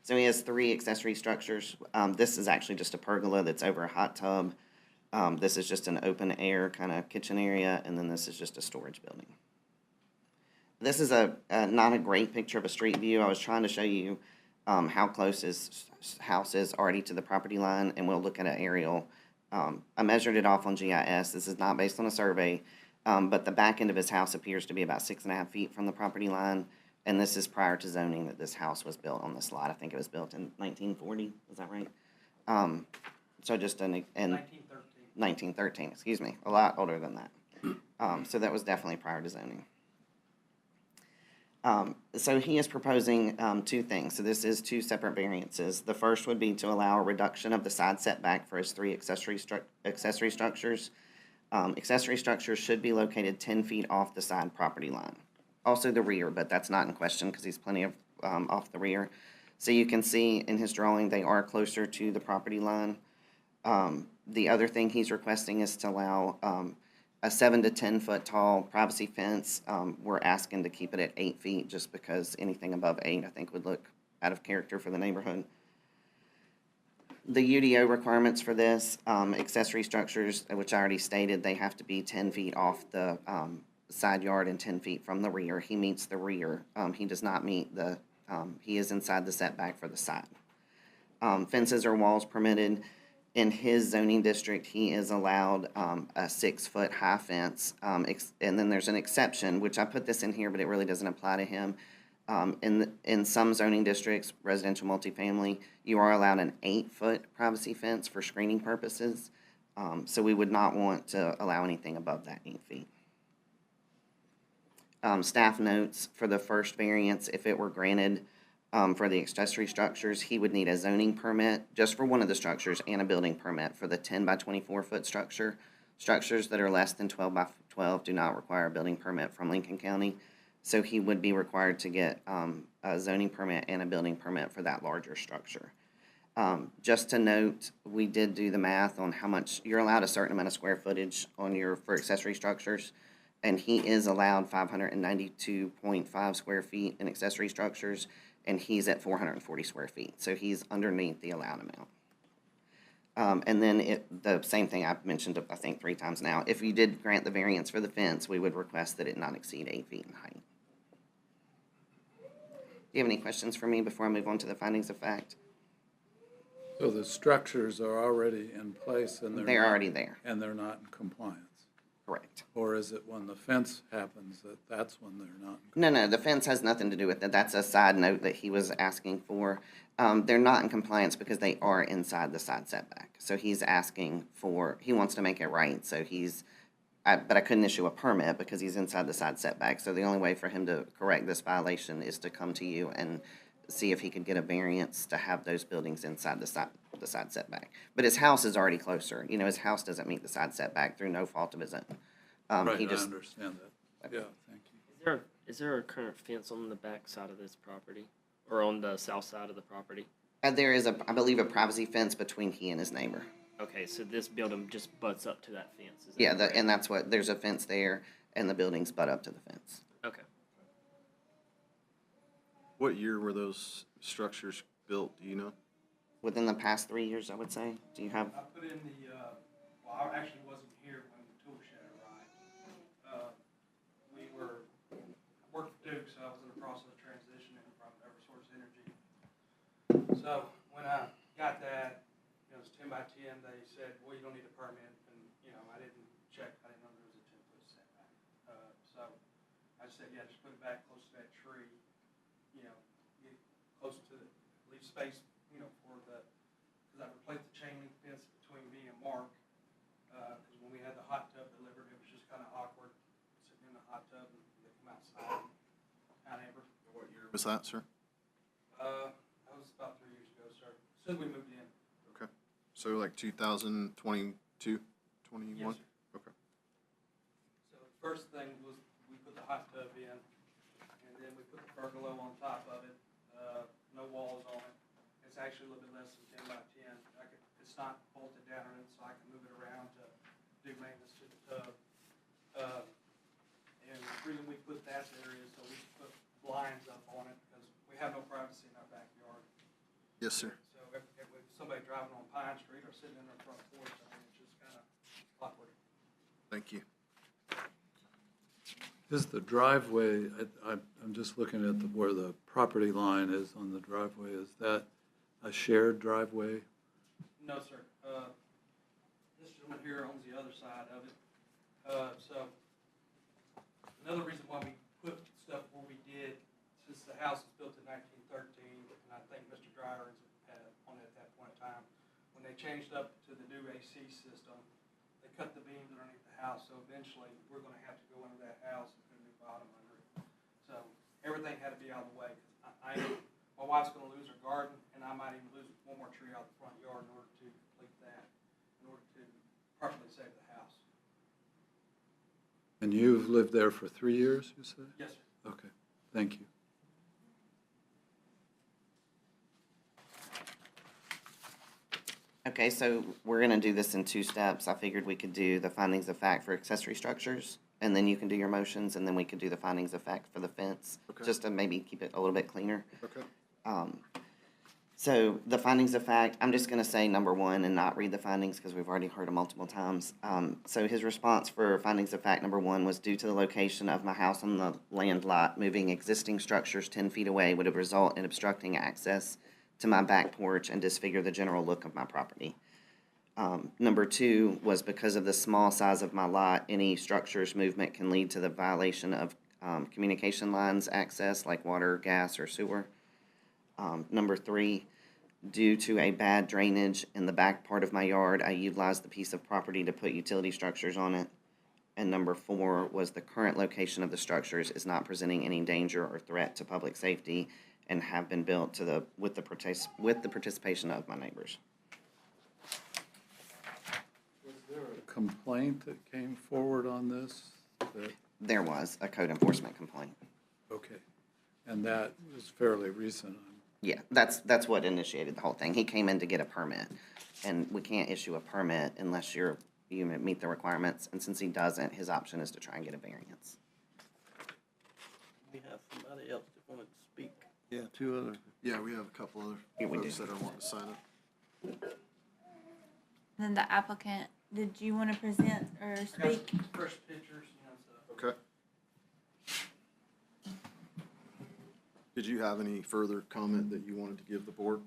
So he has 3 accessory structures. This is actually just a pergola that's over a hot tub. This is just an open air kind of kitchen area, and then this is just a storage building. This is not a great picture of a street view. I was trying to show you how close his house is already to the property line, and we'll look at an aerial. I measured it off on GIS. This is not based on a survey, but the back end of his house appears to be about 6.5 feet from the property line, and this is prior to zoning that this house was built on this lot. I think it was built in 1940. Is that right? So just in 1913, excuse me, a lot older than that. So that was definitely prior to zoning. So he is proposing 2 things. So this is 2 separate variances. The first would be to allow a reduction of the side setback for his 3 accessory structures. Accessory structures should be located 10 feet off the side property line. Also the rear, but that's not in question because he's plenty of off the rear. So you can see in his drawing they are closer to the property line. The other thing he's requesting is to allow a 7 to 10 foot tall privacy fence. We're asking to keep it at 8 feet just because anything above 8 I think would look out of character for the neighborhood. The UDO requirements for this, accessory structures, which I already stated, they have to be 10 feet off the side yard and 10 feet from the rear. He meets the rear. He does not meet the, he is inside the setback for the side. Fences or walls permitted. In his zoning district, he is allowed a 6 foot high fence, and then there's an exception, which I put this in here, but it really doesn't apply to him. In some zoning districts, residential multifamily, you are allowed an 8 foot privacy fence for screening purposes. So we would not want to allow anything above that 8 feet. Staff notes for the first variance, if it were granted for the accessory structures, he would need a zoning permit just for one of the structures and a building permit for the 10 by 24 foot structure. Structures that are less than 12 by 12 do not require a building permit from Lincoln County. So he would be required to get a zoning permit and a building permit for that larger structure. Just to note, we did do the math on how much, you're allowed a certain amount of square footage on for accessory structures, and he is allowed 592.5 square feet in accessory structures, and he's at 440 square feet. So he's underneath the allowed amount. And then the same thing I've mentioned, I think 3 times now. If you did grant the variance for the fence, we would request that it not exceed 8 feet in height. Do you have any questions for me before I move on to the findings of fact? So the structures are already in place and They're already there. and they're not in compliance? Correct. Or is it when the fence happens that's when they're not? No, the fence has nothing to do with it. That's a side note that he was asking for. They're not in compliance because they are inside the side setback. So he's asking for, he wants to make it right. So but I couldn't issue a permit because he's inside the side setback. So the only way for him to correct this violation is to come to you and see if he could get a variance to have those buildings inside the side setback. But his house is already closer. You know, his house doesn't meet the side setback through no fault of his own. Right, He I just, understand that. Yeah, thank you. Is there a current fence on the back side of this property, or on the south side of the property? there is I believe, a privacy fence between he and his neighbor. Okay, so this building just butts up to that fence, is that Yeah, correct? and that's what, there's a fence there, and the buildings butt up to the fence. Okay. What year were those structures built, do you know? Within the past 3 years, I would say. Do you have? I put in the, well, I actually wasn't here when the tool shed arrived. I worked for Duke, so I was in the process of transitioning from Eversource Energy. So when I got that, it was 10 by 10, they said, well, you don't need a permit, and, you know, I didn't check, I didn't know there was a 10-foot setback. So I just said, yeah, just put it back close to that tree, you know, get close to the, leave space, you know, for the, because I replaced the chain link fence between me and Mark, because when we had the hot tub delivered, it was just kind of awkward sitting in the hot tub and they come outside. However, What year was that, sir? that was about 3 years ago, sir. As soon as we moved in. Okay. So like 2022, 21? Yes, sir. Okay. So the first thing was we put the hot tub in, and then we put the pergola on top of it. No walls on it. It's actually a little bit less than 10 by 10. It's not bolted down on it, so I can move it around to do maintenance to the tub. And the reason we put that there is so we can put blinds up on it because we have no privacy in our backyard. Yes, sir. So if somebody driving on Pine Street or sitting in their front porch, I mean, it's just kind of awkward. Thank you. Is the driveway, I'm just looking at where the property line is on the driveway, is that a shared driveway? No, sir. This gentleman here owns the other side of it. So another reason why we put stuff where we did, since the house was built in 1913, and I think Mr. Dryer is on it at that point in time, when they changed up to the new AC system, they cut the beams underneath the house, so eventually we're going to have to go under that house and put a new bottom under it. So everything had to be out of the way. My wife's going to lose her garden, and I might even lose one more tree out the front yard in order to complete that, in order to properly save the house. And you've lived there for 3 years, you said? Yes, sir. Okay, thank you. Okay, so we're gonna do this in 2 steps. I figured we could do the findings of fact for accessory structures, and then you can do your motions, and then we could do the findings of fact for the fence, Okay. just to maybe keep it a little bit cleaner. Okay. So the findings of fact, I'm just gonna say number 1 and not read the findings because we've already heard them multiple times. So his response for findings of fact number 1 was due to the location of my house on the land lot, moving existing structures 10 feet away would have result in obstructing access to my back porch and disfigure the general look of my property. Number 2 was because of the small size of my lot, any structure's movement can lead to the violation of communication lines access like water, gas, or sewer. Number 3, due to a bad drainage in the back part of my yard, I utilized the piece of property to put utility structures on it. And number 4 was the current location of the structures is not presenting any danger or threat to public safety and have been built with the participation of my neighbors. Was there a complaint that came forward on this? There was a code enforcement complaint. Okay, and that was fairly recent. Yeah, that's what initiated the whole thing. He came in to get a permit, and we can't issue a permit unless you meet the requirements, and since he doesn't, his option is to try and get a variance. We have somebody else that wanted to speak. Yeah, 2 other. Yeah, we have a couple other Yeah, we folks do. that are wanting to sign up. Then the applicant, did you want to present or I got speak? some fresh pictures, you know, so. Okay. Did you have any further comment that you wanted to give the board?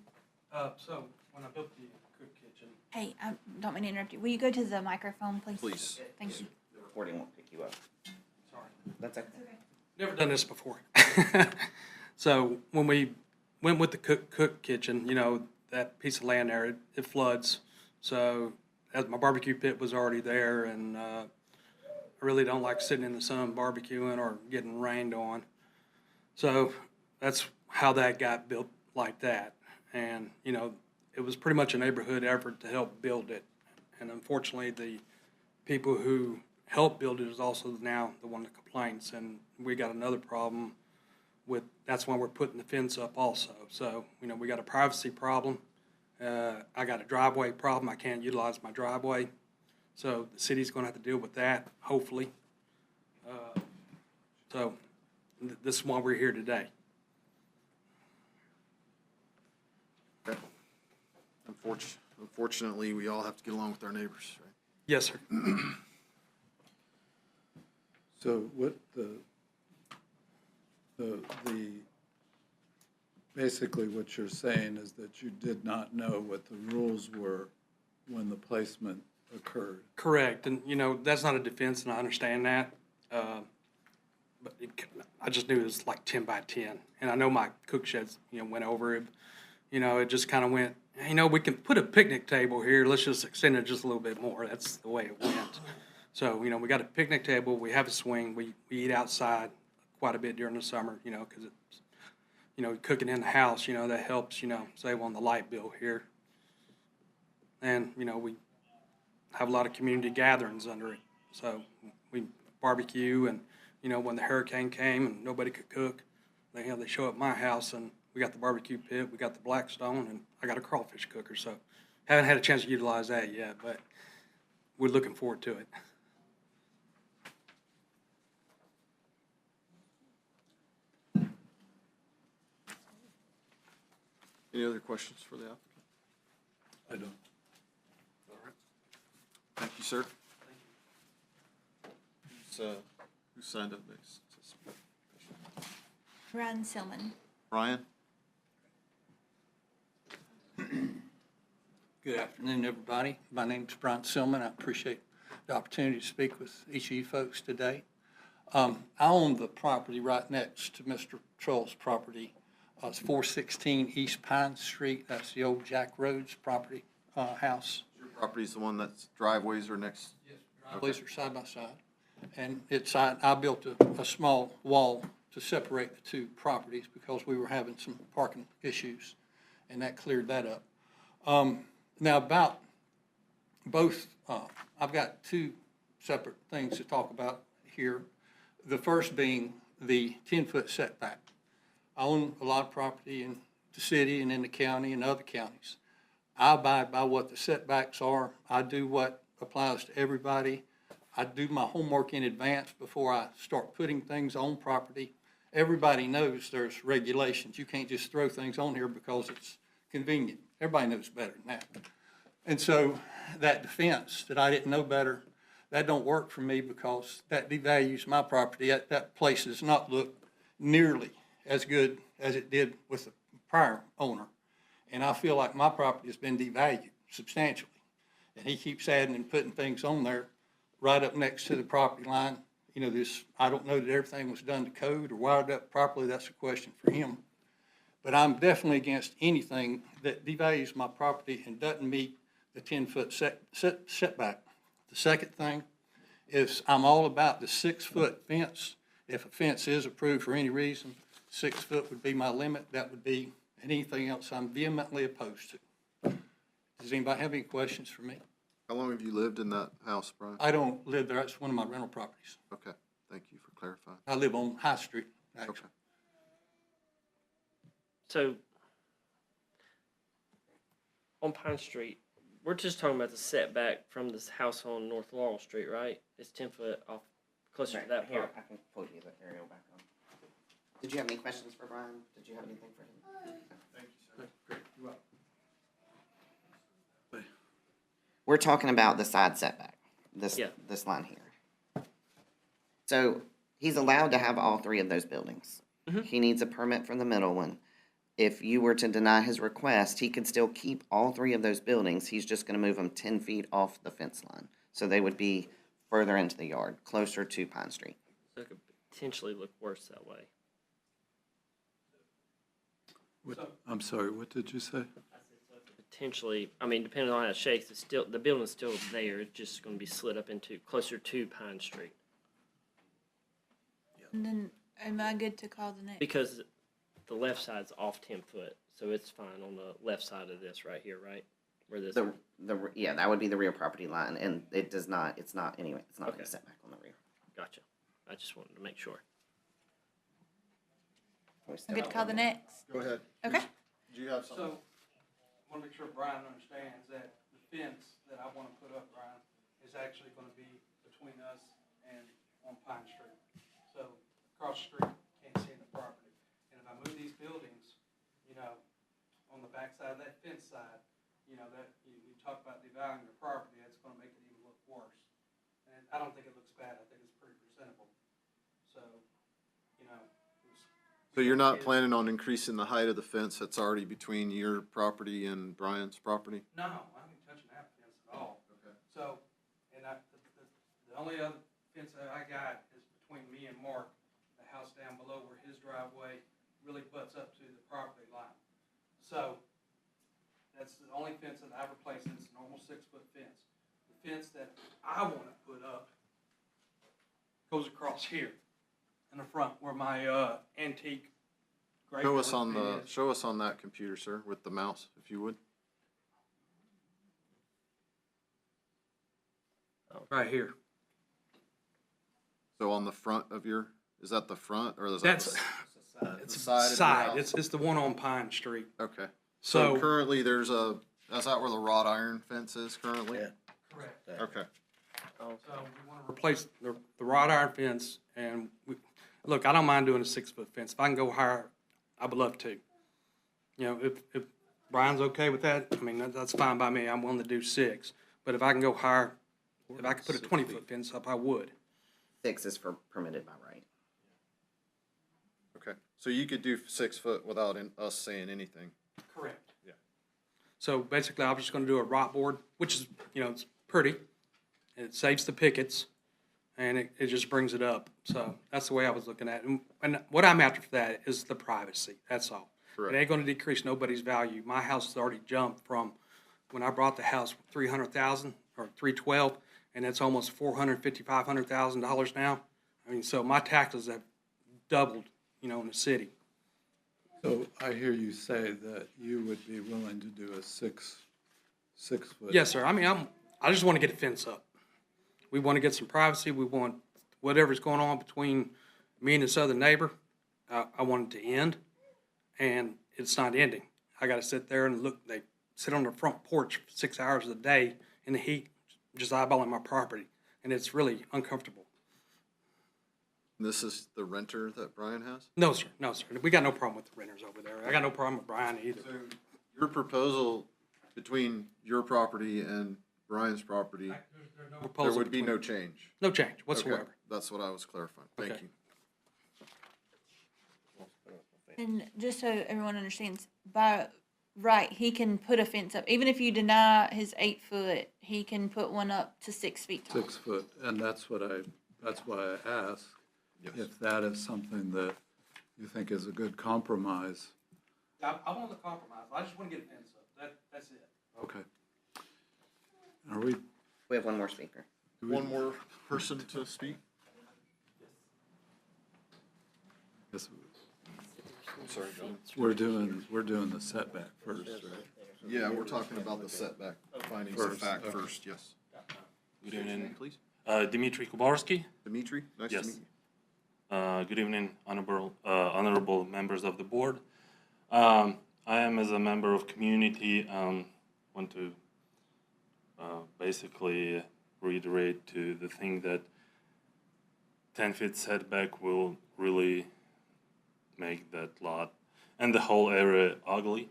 So when I built the cook kitchen, Hey, I don't mean to interrupt you. Will you go to the microphone, please? Please. Thank you. The recording won't pick you up. sorry, That's okay. never done this before. So when we went with the cook kitchen, you know, that piece of land there, it floods. So as my barbecue pit was already there, and I really don't like sitting in the sun barbecuing or getting rained on. So that's how that got built like that. And, you know, it was pretty much a neighborhood effort to help build it. And unfortunately, the people who helped build it is also now the one that complains. And we got another problem with, that's why we're putting the fence up also. So, you know, we got a privacy problem. I got a driveway problem. I can't utilize my driveway. So the city's gonna have to deal with that, hopefully. So this is why we're here today. Okay. Unfortunately, we all have to get along with our neighbors, right? Yes, sir. So what basically what you're saying is that you did not know what the rules were when the placement occurred. Correct, and, you know, that's not a defense, and I understand that. But I just knew it was like 10 by 10, and I know my cook sheds, you know, went over it. You know, it just kind of went, you know, we can put a picnic table here, let's just extend it just a little bit more. That's the way it went. So, you know, we got a picnic table, we have a swing, we eat outside quite a bit during the summer, you know, because it's, you know, cooking in the house, you know, that helps, you know, save on the light bill here. And, you know, we have a lot of community gatherings under it. So we barbecue, and, you know, when the hurricane came and nobody could cook, they show up at my house, and we got the barbecue pit, we got the Blackstone, and I got a crawfish cooker. So haven't had a chance to utilize that yet, but we're looking forward to it. Any other questions for the applicant? I don't. Thank you, sir. Who signed up next? Ryan Silman. Brian? Good afternoon, everybody. My name's Brian Silman. I appreciate the opportunity to speak with each of you folks today. I own the property right next to Mr. Troll's property. It's 416 East Pine Street. That's the old Jack Rhodes property, house. Your property's the one that's driveways are next? Yes, driveways are side by side. And I built a small wall to separate the two properties because we were having some parking issues, and that cleared that up. Now about both, I've got two separate things to talk about here. The first being the 10-foot setback. I own a lot of property in the city and in the county and other counties. I abide by what the setbacks are. I do what applies to everybody. I do my homework in advance before I start putting things on property. Everybody knows there's regulations. You can't just throw things on here because it's convenient. Everybody knows better than that. And so that defense that I didn't know better, that don't work for me because that devalues my property. That place does not look nearly as good as it did with the prior owner. And I feel like my property has been devalued substantially. And he keeps adding and putting things on there right up next to the property line. You know, I don't know that everything was done to code or wired up properly. That's a question for him. But I'm definitely against anything that devalues my property and doesn't meet the 10-foot setback. The second thing is I'm all about the 6-foot fence. If a fence is approved for any reason, 6 foot would be my limit. That would be, and anything else I'm vehemently opposed to. Does anybody have any questions for me? How long have you lived in that house, Brian? I don't live there. That's one of my rental properties. Okay, thank you for clarifying. I live on High Street, actually. Okay. So, on Pine Street, we're just talking about the setback from this house on North Laurel Street, right? It's 10 foot off, closer to that Here, part. I can pull you the aerial back on. Did you have any questions for Brian? Did you have anything for him? Thank you, sir. Great, you're welcome. We're talking about the side setback, this line here. So he's allowed to have all three of those buildings. Mhm. He needs a permit for the middle one. If you were to deny his request, he could still keep all three of those buildings. He's just gonna move them 10 feet off the fence line. So they would be further into the yard, closer to Pine Street. So it could potentially look worse that way. I'm sorry, what did you say? Potentially, I mean, depending on how it shakes, it's still, the building's still there. It's just gonna be slid up into, closer to Pine Street. And then, am I good to call the next? Because the left side's off 10 foot, so it's fine on the left side of this right here, right? Where this, Yeah, that would be the rear property line, and it's not anyway, it's not Okay. any setback on the rear. gotcha. I just wanted to make sure. Good to call the next. Go ahead. Okay. Do you have something? So, I wanna make sure Brian understands that the fence that I wanna put up, Brian, is actually gonna be between us and on Pine Street. So, across the street, can't see the property. And if I move these buildings, you know, on the backside of that fence side, you know, that, you talk about devaluing the property, that's gonna make it even look worse. And I don't think it looks bad, I think it's pretty presentable. So, you know. So you're not planning on increasing the height of the fence that's already between your property and Brian's property? No, I ain't touching that fence at all. Okay. So, and the only other fence that I got is between me and Mark, the house down below where his driveway really butts up to the property line. So, that's the only fence that I've replaced, it's a normal 6-foot fence. The fence that I wanna put up goes across here in the front where my, antique Show us graveyard on is. show us on that computer, sir, with the mouse, if you would. Right here. So on the front of your, is that the front or is that That's, the it's side of your side, house? it's the one on Pine Street. Okay. So So, currently there's is that where the wrought iron fence is currently? Yeah. correct. Okay. So we want to replace the wrought iron fence, and look, I don't mind doing a 6-foot fence. If I can go higher, I would love to. You know, if Brian's okay with that, I mean, that's fine by me. I'm willing to do 6. But if I can go higher, if I could put a 20-foot fence up, I would. 6 is permitted by right. Okay. So you could do 6 foot without us saying anything. Correct. Yeah. So basically, I was just going to do a rock board, which is, you know, it's pretty. It saves the pickets, and it just brings it up. So that's the way I was looking at it. And what I'm after for that is the privacy. That's all. Correct. It ain't going to decrease nobody's value. My house has already jumped from when I bought the house, $300,000 or $312, and it's almost $450,000, $500,000 now. I mean, so my taxes have doubled, you know, in the city. So I hear you say that you would be willing to do a 6-foot. Yes, sir. I mean, I just want to get a fence up. We want to get some privacy. We want whatever's going on between me and this other neighbor, I want it to end, and it's not ending. I got to sit there and look. They sit on their front porch for 6 hours a day in the heat, just eyeballing my property, and it's really uncomfortable. This is the renter that Brian has? No, sir. No, sir. We got no problem with the renters over there. I got no problem with Brian either. So your proposal between your property and Brian's property, There's no there proposal would be between- no change? no change Okay, whatsoever. that's what I was clarifying. Thank Okay. you. And just so everyone understands, by right, he can put a fence up. Even if you deny his 8-foot, he can put one up to 6 feet tall. 6 foot, and that's why I asked Yes. if that is something that you think is a good compromise. I want to compromise. I just want to get a fence up. That's it. Okay. Are we, We have one more speaker. One more person to speak? yes, I'm sorry, John. we're doing the setback first, right? Yeah, we're talking about the setback findings of First, fact okay. first, yes. Good evening. Please. Dmitry Kubarsky. Dimitri, nice to Yes. meet you. Good evening, honorable members of the board. I am as a member of community, want to basically reiterate to the thing that 10-foot setback will really make that lot and the whole area ugly,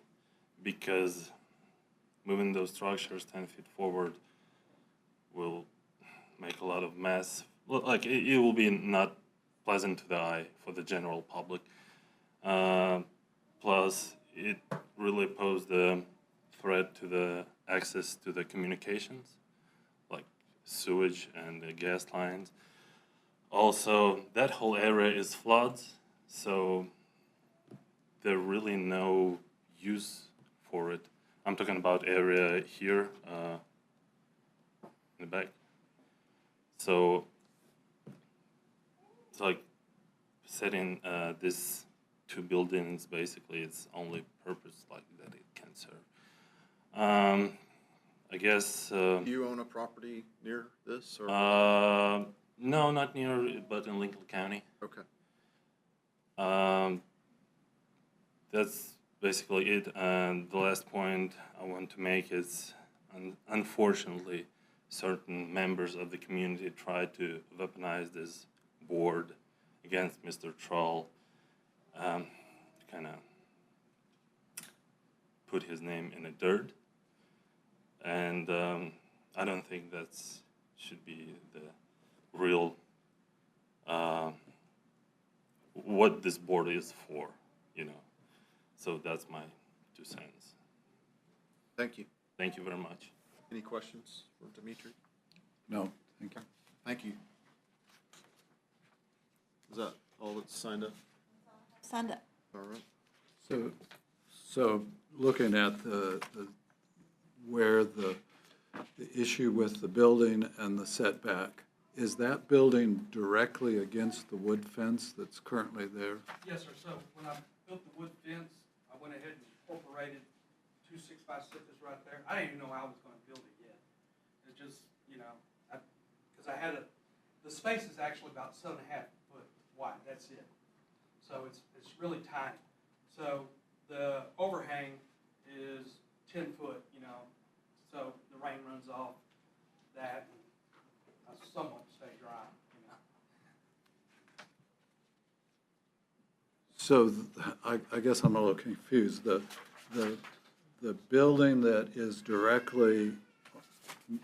because moving those structures 10 feet forward will make a lot of mess. Like it will be not pleasant to the eye for the general public. Plus, it really posed a threat to the access to the communications, like sewage and the gas lines. Also, that whole area is floods, so there really no use for it. I'm talking about area here in the back. So it's like setting this two buildings, basically, its only purpose like that it can serve. I guess, Do you own a property near this, or? no, not near, but in Lincoln County. Okay. That's basically it. And the last point I want to make is, unfortunately, certain members of the community try to weaponize this board against Mr. Troll, kind of put his name in the dirt. And I don't think that's should be the real what this board is for, you know. So that's my 2 cents. Thank you. Thank you very much. Any questions for Dimitri? No, thank you. Thank you. Is that all that's signed up? Signed up. All right. So looking at where the issue with the building and the setback, is that building directly against the wood fence that's currently there? Yes, sir. So when I built the wood fence, I went ahead and incorporated 2 6x6s right there. I didn't even know I was gonna build it yet. It's just, you know, because I had the space is actually about 7.5 foot wide, that's it. So it's really tiny. So the overhang is 10 foot, you know, so the rain runs off that, and I somewhat stay dry, you know. So I guess I'm a little confused. The building that is directly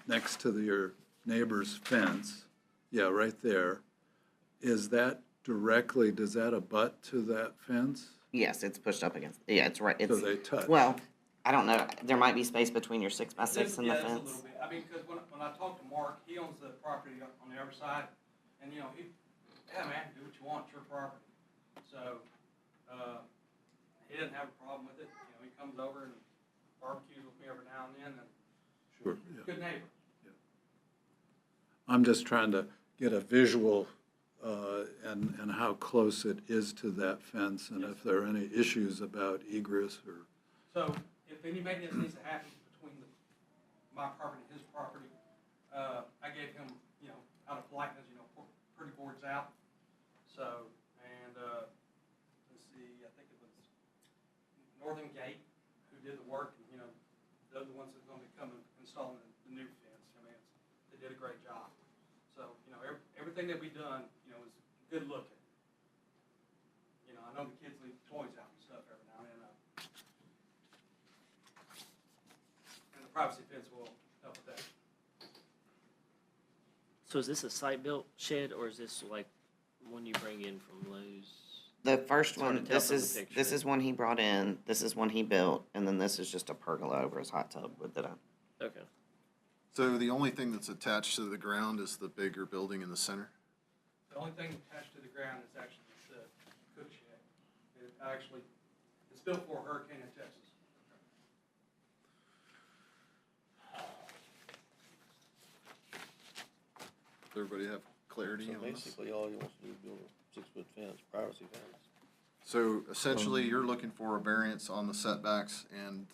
next to your neighbor's fence, yeah, right there, is that directly, does that abut to that fence? Yes, it's pushed up against, yeah, it's right, So it's, they touch? well, I don't know, there might be space between your 6x6 and the There's a fence. little bit. I mean, because when I talked to Mark, he owns the property on the other side, and, you know, yeah, man, do what you want, it's your property. So, he doesn't have a problem with it. You know, he comes over and barbecues with me every now and then, and Sure, yeah. good neighbor. I'm just trying to get a visual and how close it is to that fence, and if there are any issues about egress or. So, if any maintenance needs to happen between my property and his property, I gave him, you know, out of politeness, you know, pretty boards out. So, and, let's see, I think it was Northern Gate who did the work, and, you know, they're the ones that are gonna be coming, installing the new fence. I mean, they did a great job. So, you know, everything that we done, you know, is good looking. You know, I know the kids leave toys out and stuff every now and then. And the privacy fence will help with that. So is this a site-built shed, or is this like one you bring in from Lowe's? The first It's hard one, to tell this from the is, picture. this is one he brought in, this is one he built, and then this is just a pergola over his hot tub with it on. Okay. So the only thing that's attached to the ground is the bigger building in the center? The only thing attached to the ground is actually the cook shed. It actually, it's built for a hurricane in Texas. Does everybody have clarity So on this? basically, all he wants to do is build a 6-foot fence, privacy fence. So essentially, you're looking for a variance on the setbacks, and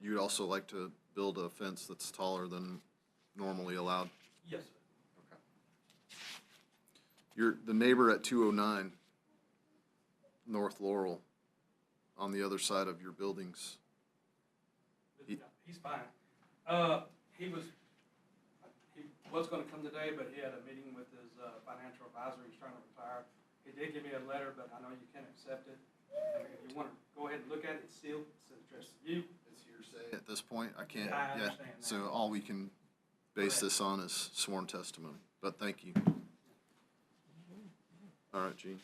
you'd also like to build a fence that's taller than normally allowed? Yes, sir. The neighbor at 209 North Laurel, on the other side of your buildings. He's fine. He was gonna come today, but he had a meeting with his financial advisor. He's trying to retire. He did give me a letter, but I know you can't accept it. I mean, if you wanna go ahead and look at it, it's sealed, it's addressed to you. It's hearsay at this point, I can't, I yeah, understand that. so all we can base this on is sworn testimony, but thank you. All right, Gene.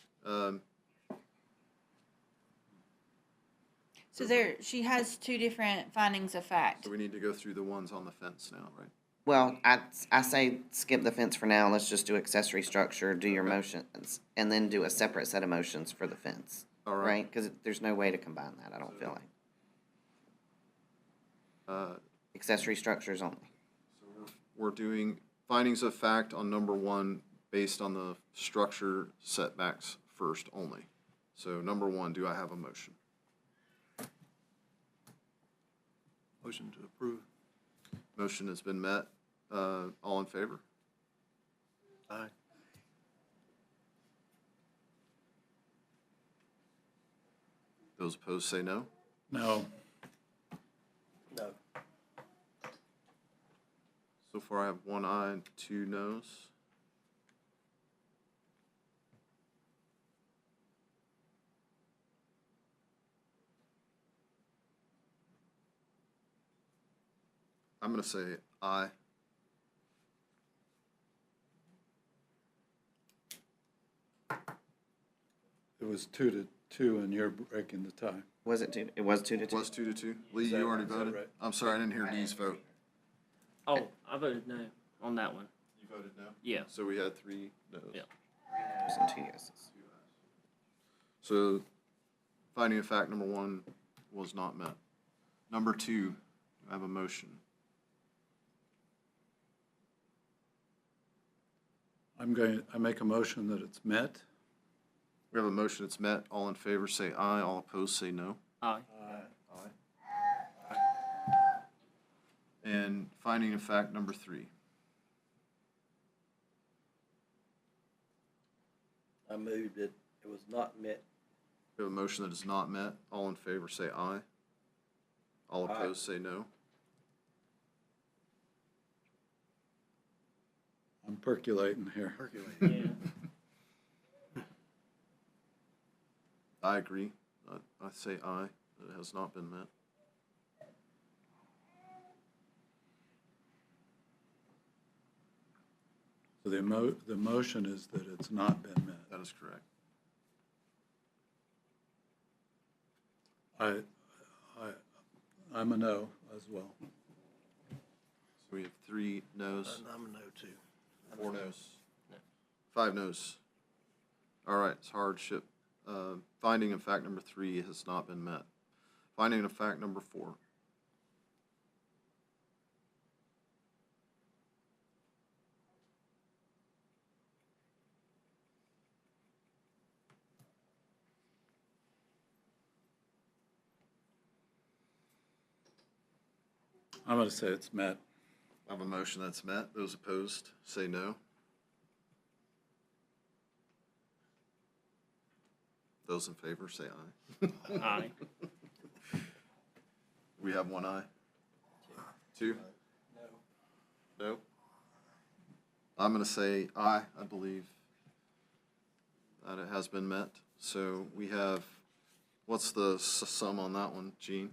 So she has 2 different findings of fact. So we need to go through the ones on the fence now, right? Well, I say skip the fence for now, let's just do accessory structure, do your motions, and then do a separate set of motions for the fence. All right. Right? Because there's no way to combine that, I don't feel like. Accessory structures only. So we're doing findings of fact on number 1 based on the structure setbacks first only. So number one, do I have a motion? Motion to approve. Motion has been met. All in favor? Aye. Those opposed say no. No. No. So far, I have one aye and two noes. I'm going to say aye. It was 2-2, and you're breaking the tie. Was it two? It was 2 to It 2? was 2-2. Lee, you already is that voted? right? I'm sorry, I didn't hear Dee's vote. Oh, I voted no on that one. You voted no? Yeah. So we had 3 noes. Yeah. And 2 yeses. So finding of fact number one was not met. Number two, I have a motion. I make a motion that it's met. We have a motion that's met. All in favor say aye. All opposed say no. Aye. And finding of fact number three. I moved it. It was not met. We have a motion that is not met. All in favor say aye. All Aye. opposed say no. I'm percolating here. Yeah. I agree. I say aye. It has not been met. So the motion is that it's not been met. That is correct. I'm a no as well. So we have 3 noes, I'm a no too. 4 noes, 5 noes. All right, it's hardship. Finding of fact number 3 has not been met. Finding of fact number 4. I'm going to say it's met. I have a motion that's met. Those opposed say no. Those in favor say aye. Aye. We have 1 aye. 2? No. I'm going to say aye, I believe that it has been met. So we have, what's the sum on that one, Gene?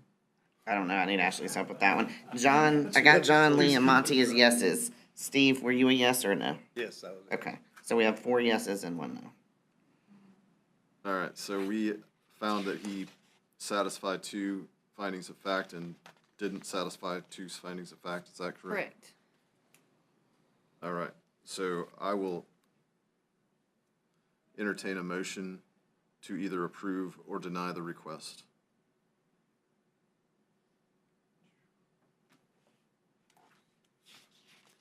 I don't know. I need Ashley's help with that one. John, I got John, Lee, and Monty as yeses. Steve, were you a yes or a no? Yes, I was. Okay, so we have 4 yeses and 1 no. All right, so we found that he satisfied 2 findings of fact and didn't satisfy 2 findings of fact. Is that correct? Correct. All right, so I will entertain a motion to either approve or deny the request.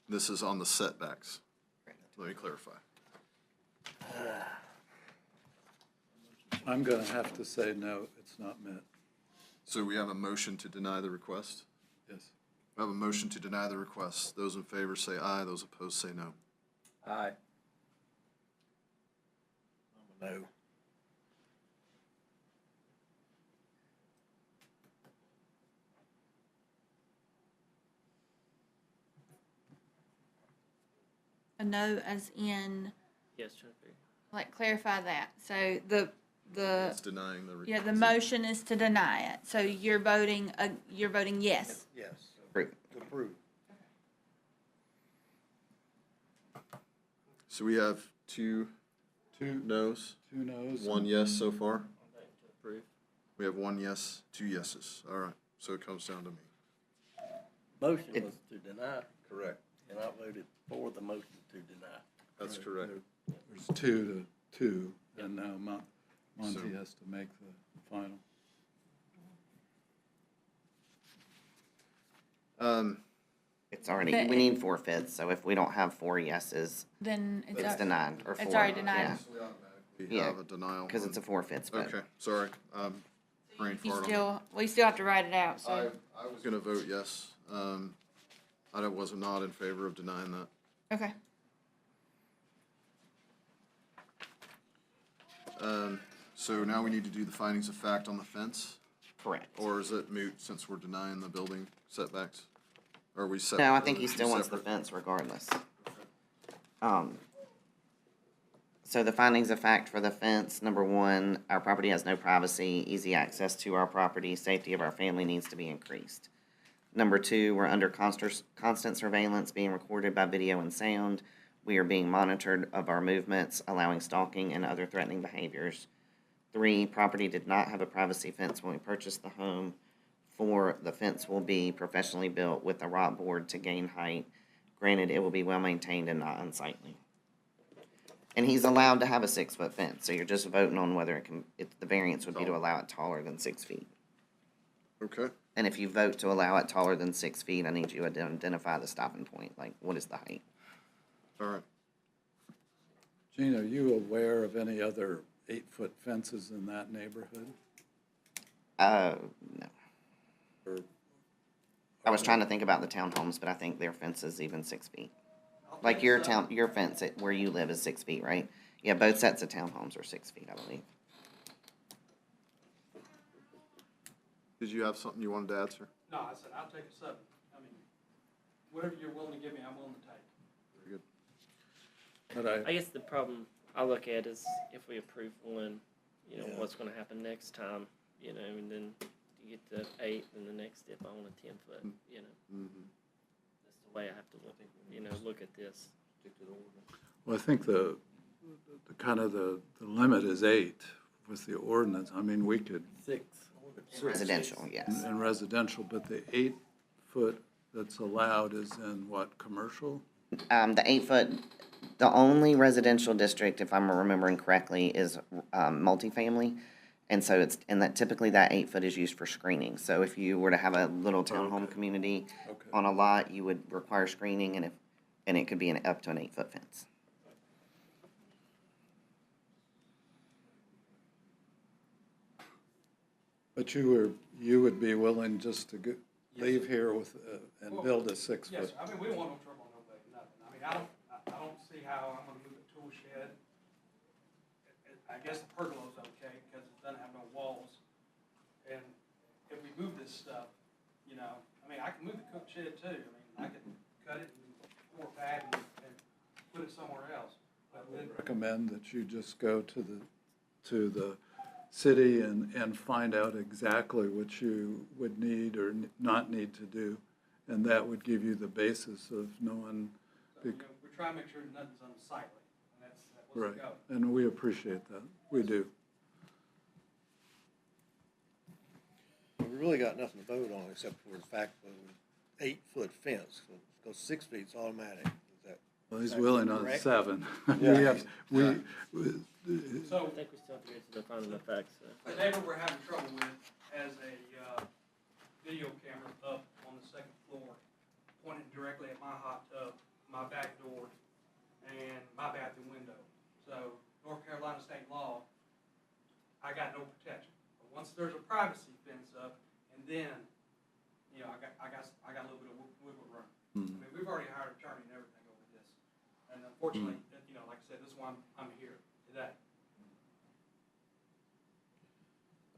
This is on the setbacks. Let me clarify. I'm going to have to say no, it's not met. So we have a motion to deny the request? Yes. We have a motion to deny the request. Those in favor say aye, those opposed say no. Aye. I'm a no. A no as in, Yes, trying to figure. like, clarify that. So It's denying the request. yeah, the motion is to deny it. So you're voting yes. Yes. Approve. To approve. So we have 2 Two noes, noes. 1 yes so far. Approve. We have 1 yes, 2 yeses. All right, so it comes down to me. Motion was to deny, Correct. and I voted for the motion to deny. That's correct. There's 2-2, and now Monty So- has to make the final. It's already, But- we need 4/5, so if we don't have 4 yeses, Then it's denied, or 4. It's already denied. Yeah. We Yeah, have a denial. because it's a forfeit vote. Okay, sorry, brain You fart on that. still, we still have to write it out, so, I was gonna vote yes. I was not in favor of denying that. okay. So now we need to do the findings of fact on the fence, Correct. or is it moot since we're denying the building setbacks? Or are we set? No, I think are he they still two wants the separate? fence regardless. So the findings of fact for the fence, number one, our property has no privacy, easy access to our property, safety of our family needs to be increased. Number two, we're under constant surveillance, being recorded by video and sound. We are being monitored of our movements, allowing stalking and other threatening behaviors. Three, property did not have a privacy fence when we purchased the home. Four, the fence will be professionally built with a rock board to gain height. Granted, it will be well maintained and not unsightly. And he's allowed to have a 6-foot fence, so you're just voting on whether it can, if the variance would be to allow it taller than 6 feet. Okay, And if you vote to allow it taller than 6 feet, I need you to identify the stopping point, like what is the height? all right. Gene, are you aware of any other 8-foot fences in that neighborhood? No. Or I was trying to think about the townhomes, but I think their fence is even 6 feet. Like your fence at where you live is 6 feet, right? Yeah, both sets of townhomes are 6 feet, I believe. Did you have something you wanted to add, sir? No, I said, I'll take a 7. I mean, whatever you're willing to give me, I'm willing to take. Very good. But I guess the problem I look at is if we approve one, you know, what's gonna happen next time, you know, and then you get to 8, and the next step I want a 10-foot, you know. That's the way I have to look, you know, look at this. Well, I think the kind of the limit is 8 with the ordinance. I mean, we could, Residential, yes. in residential, but the 8-foot that's allowed is in what, commercial? The 8-foot, the only residential district, if I'm remembering correctly, is multifamily. And so and that typically that 8-foot is used for screening. So if you were to have a little townhome community Okay. on a lot, you would require screening, and it could be up to an 8-foot fence. But you would be willing just to leave here with, and build a 6-foot? Yes, I mean, we don't want no trouble on nobody, nothing. I mean, I don't see how I'm gonna move a tool shed. I guess the pergola's okay, because it doesn't have no walls. And if we move this stuff, you know, I mean, I can move the cook shed too. I mean, I can cut it and pour it back and put it somewhere else. But then, Recommend that you just go to the city and find out exactly what you would need or not need to do. And that would give you the basis of knowing, so, you know, we try to make sure nothing's unsightly, and that was right, the go. and we appreciate that, we do. We really got nothing to vote on except for the fact of an 8-foot fence, because 6 feet's automatic. Is that Well, he's Exactly willing on correct. 7. Yeah. So, I think we still have to get to the finding of facts, so. the neighbor we're having trouble with has a, video camera up on the 2nd floor, pointed directly at my hot tub, my back door, and my bathroom window. So, North Carolina state law, I got no protection. But once there's a privacy fence up, and then, you know, I got a little bit of wiggle room. I mean, we've already hired an attorney and everything over this. And unfortunately, you know, like I said, this is why I'm here today.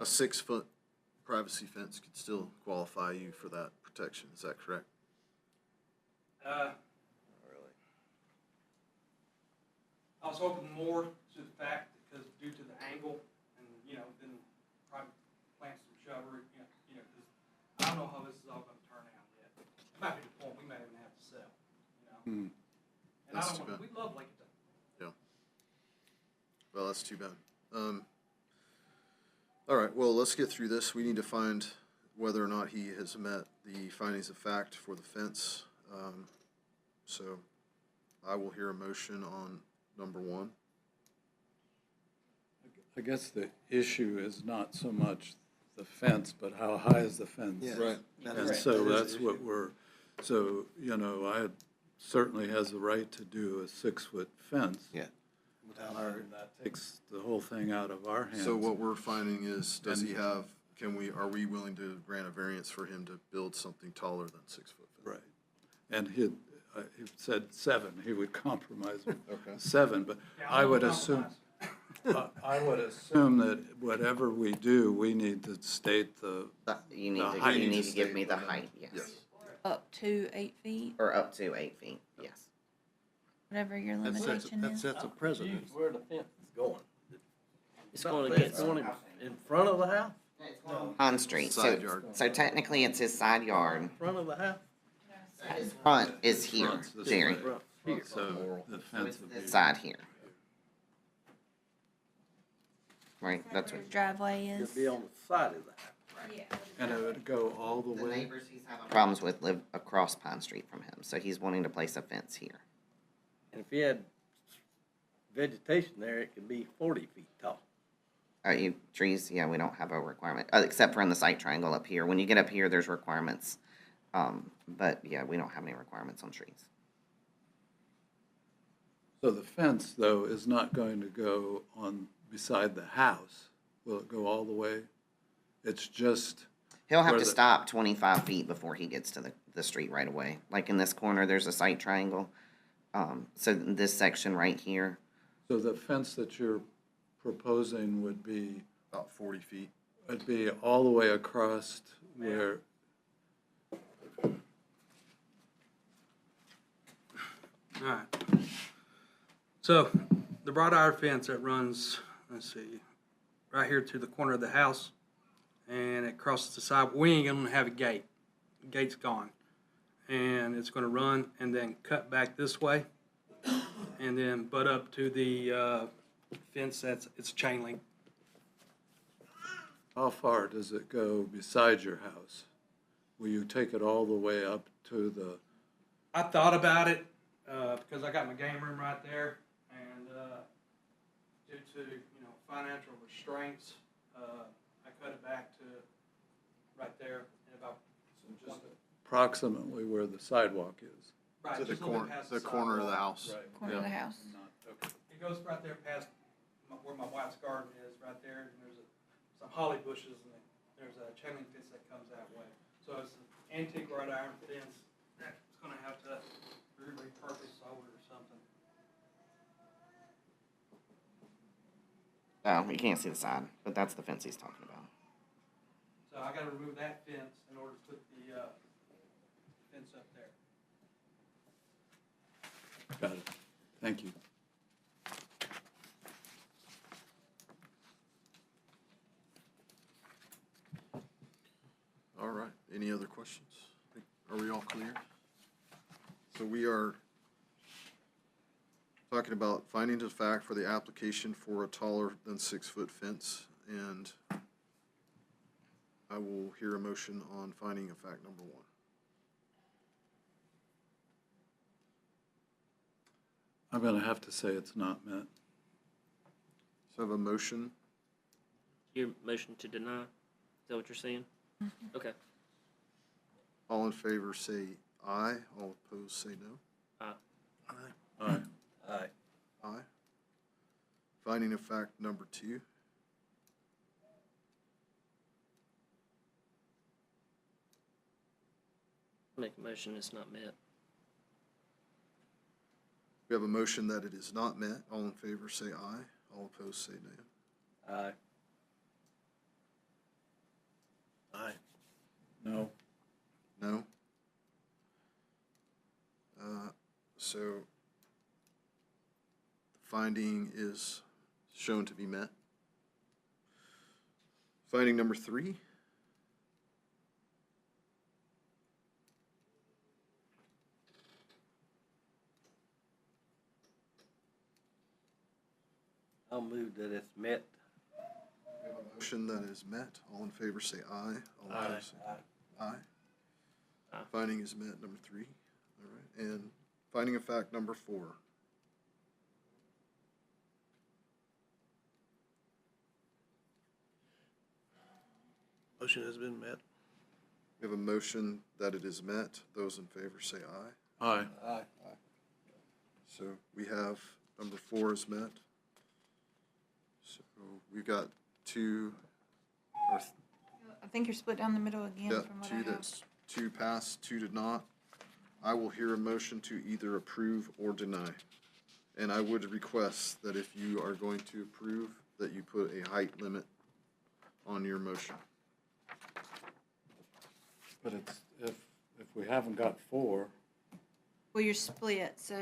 A 6-foot privacy fence could still qualify you for that protection, is that correct? really? I was hoping more to the fact, because due to the angle, and, you know, then probably plant some shrubbery, you know, because I don't know how this is all gonna turn out yet. It might be the point we may even have to sell, you know? And I That's don't too want, bad. we love Lincolnton. Well, that's too bad. All right, well, let's get through this. We need to find whether or not he has met the findings of fact for the fence. So I will hear a motion on number 1. I guess the issue is not so much the fence, but how high is the fence? Yeah. Right. And so that's what you know, I certainly has the right to do a 6-foot fence. Yeah. And that takes the whole thing out of our hands. So what we're finding is, are we willing to grant a variance for him to build something taller than 6 foot? Right. And he said 7, he would compromise with Okay. 7, but I would assume, I would assume that whatever we do, we need to state You need height. to, you need to give me the height, yes. Yes. Up to 8 feet, Or up to 8 feet, yes. whatever your That limitation is. sets a precedent. Where the fence is going. It's going It's against, going in front of the house, On street, Side so, yard. so technically it's his side yard. in front of the house. His front is here, Front's this Jerry. way. Front here. So the fence would be. This side here. Right, that's what. Where his driveway is. It'll be on the side of the house. And it would go all the The way. neighbors he's having problems with live across Pine Street from him, so he's wanting to place a fence here. And if he had vegetation there, it could be 40 feet tall. You, trees, yeah, we don't have a requirement, except for in the site triangle up here. When you get up here, there's requirements. But yeah, we don't have any requirements on trees. So the fence, though, is not going to go on beside the house. Will it go all the way? It's just, He'll have Where to the- stop 25 feet before he gets to the street right away. Like in this corner, there's a site triangle. So this section right here, so the fence that you're proposing would be, About 40 feet. would be all the way across where, All right. So the wrought iron fence that runs, let's see, right here to the corner of the house, and it crosses the side. We ain't gonna have a gate. The gate's gone. And it's gonna run and then cut back this way, and then butt up to the fence it's chain link. how far does it go beside your house? Will you take it all the way up to the, I thought about it, because I got my game room right there, and, due to, financial restraints, I cut it back to right there in about. just approximately where the sidewalk is? Right, To the just a little bit corner, past the corner of the sidewalk. house. Corner of the house. It goes right there past where my wife's garden is, right there, and there's some holly bushes, and there's a chain link fence that comes that way. So it's an antique wrought iron fence that's gonna have to be repurposed over or something. oh, you can't see the side, but that's the fence he's talking about. So I gotta remove that fence in order to put the, fence up there. Got it. Thank you. All right, any other questions? Are we all clear? So we are talking about findings of fact for the application for a taller than 6 foot fence, and I will hear a motion on finding of fact number 1. I'm going to have to say it's not met. So I have a motion, your motion to deny, is that what you're saying? Okay. all in favor say aye, all opposed say no. Aye. Aye. Aye. Finding of fact number 2. Make a motion, it's not met. We have a motion that it is not met. All in favor say aye. All opposed say no. Aye. Aye. No. No? So the finding is shown to be met. Finding number 3. I'll move that it's met. We have a motion that is met. All in favor say aye. All Aye. opposed say aye. Aye. Finding is met, number 3. All right, and finding of fact number 4. Motion has been met. We have a motion that it is met. Those in favor say aye. Aye. Aye. So we have number 4 is met. So we've got two, or, I think you're split down the middle again yeah, from what I two have. that's, two passed, two did not. I will hear a motion to either approve or deny. And I would request that if you are going to approve, that you put a height limit on your motion. But it's, if we haven't got four, Well, you're split, so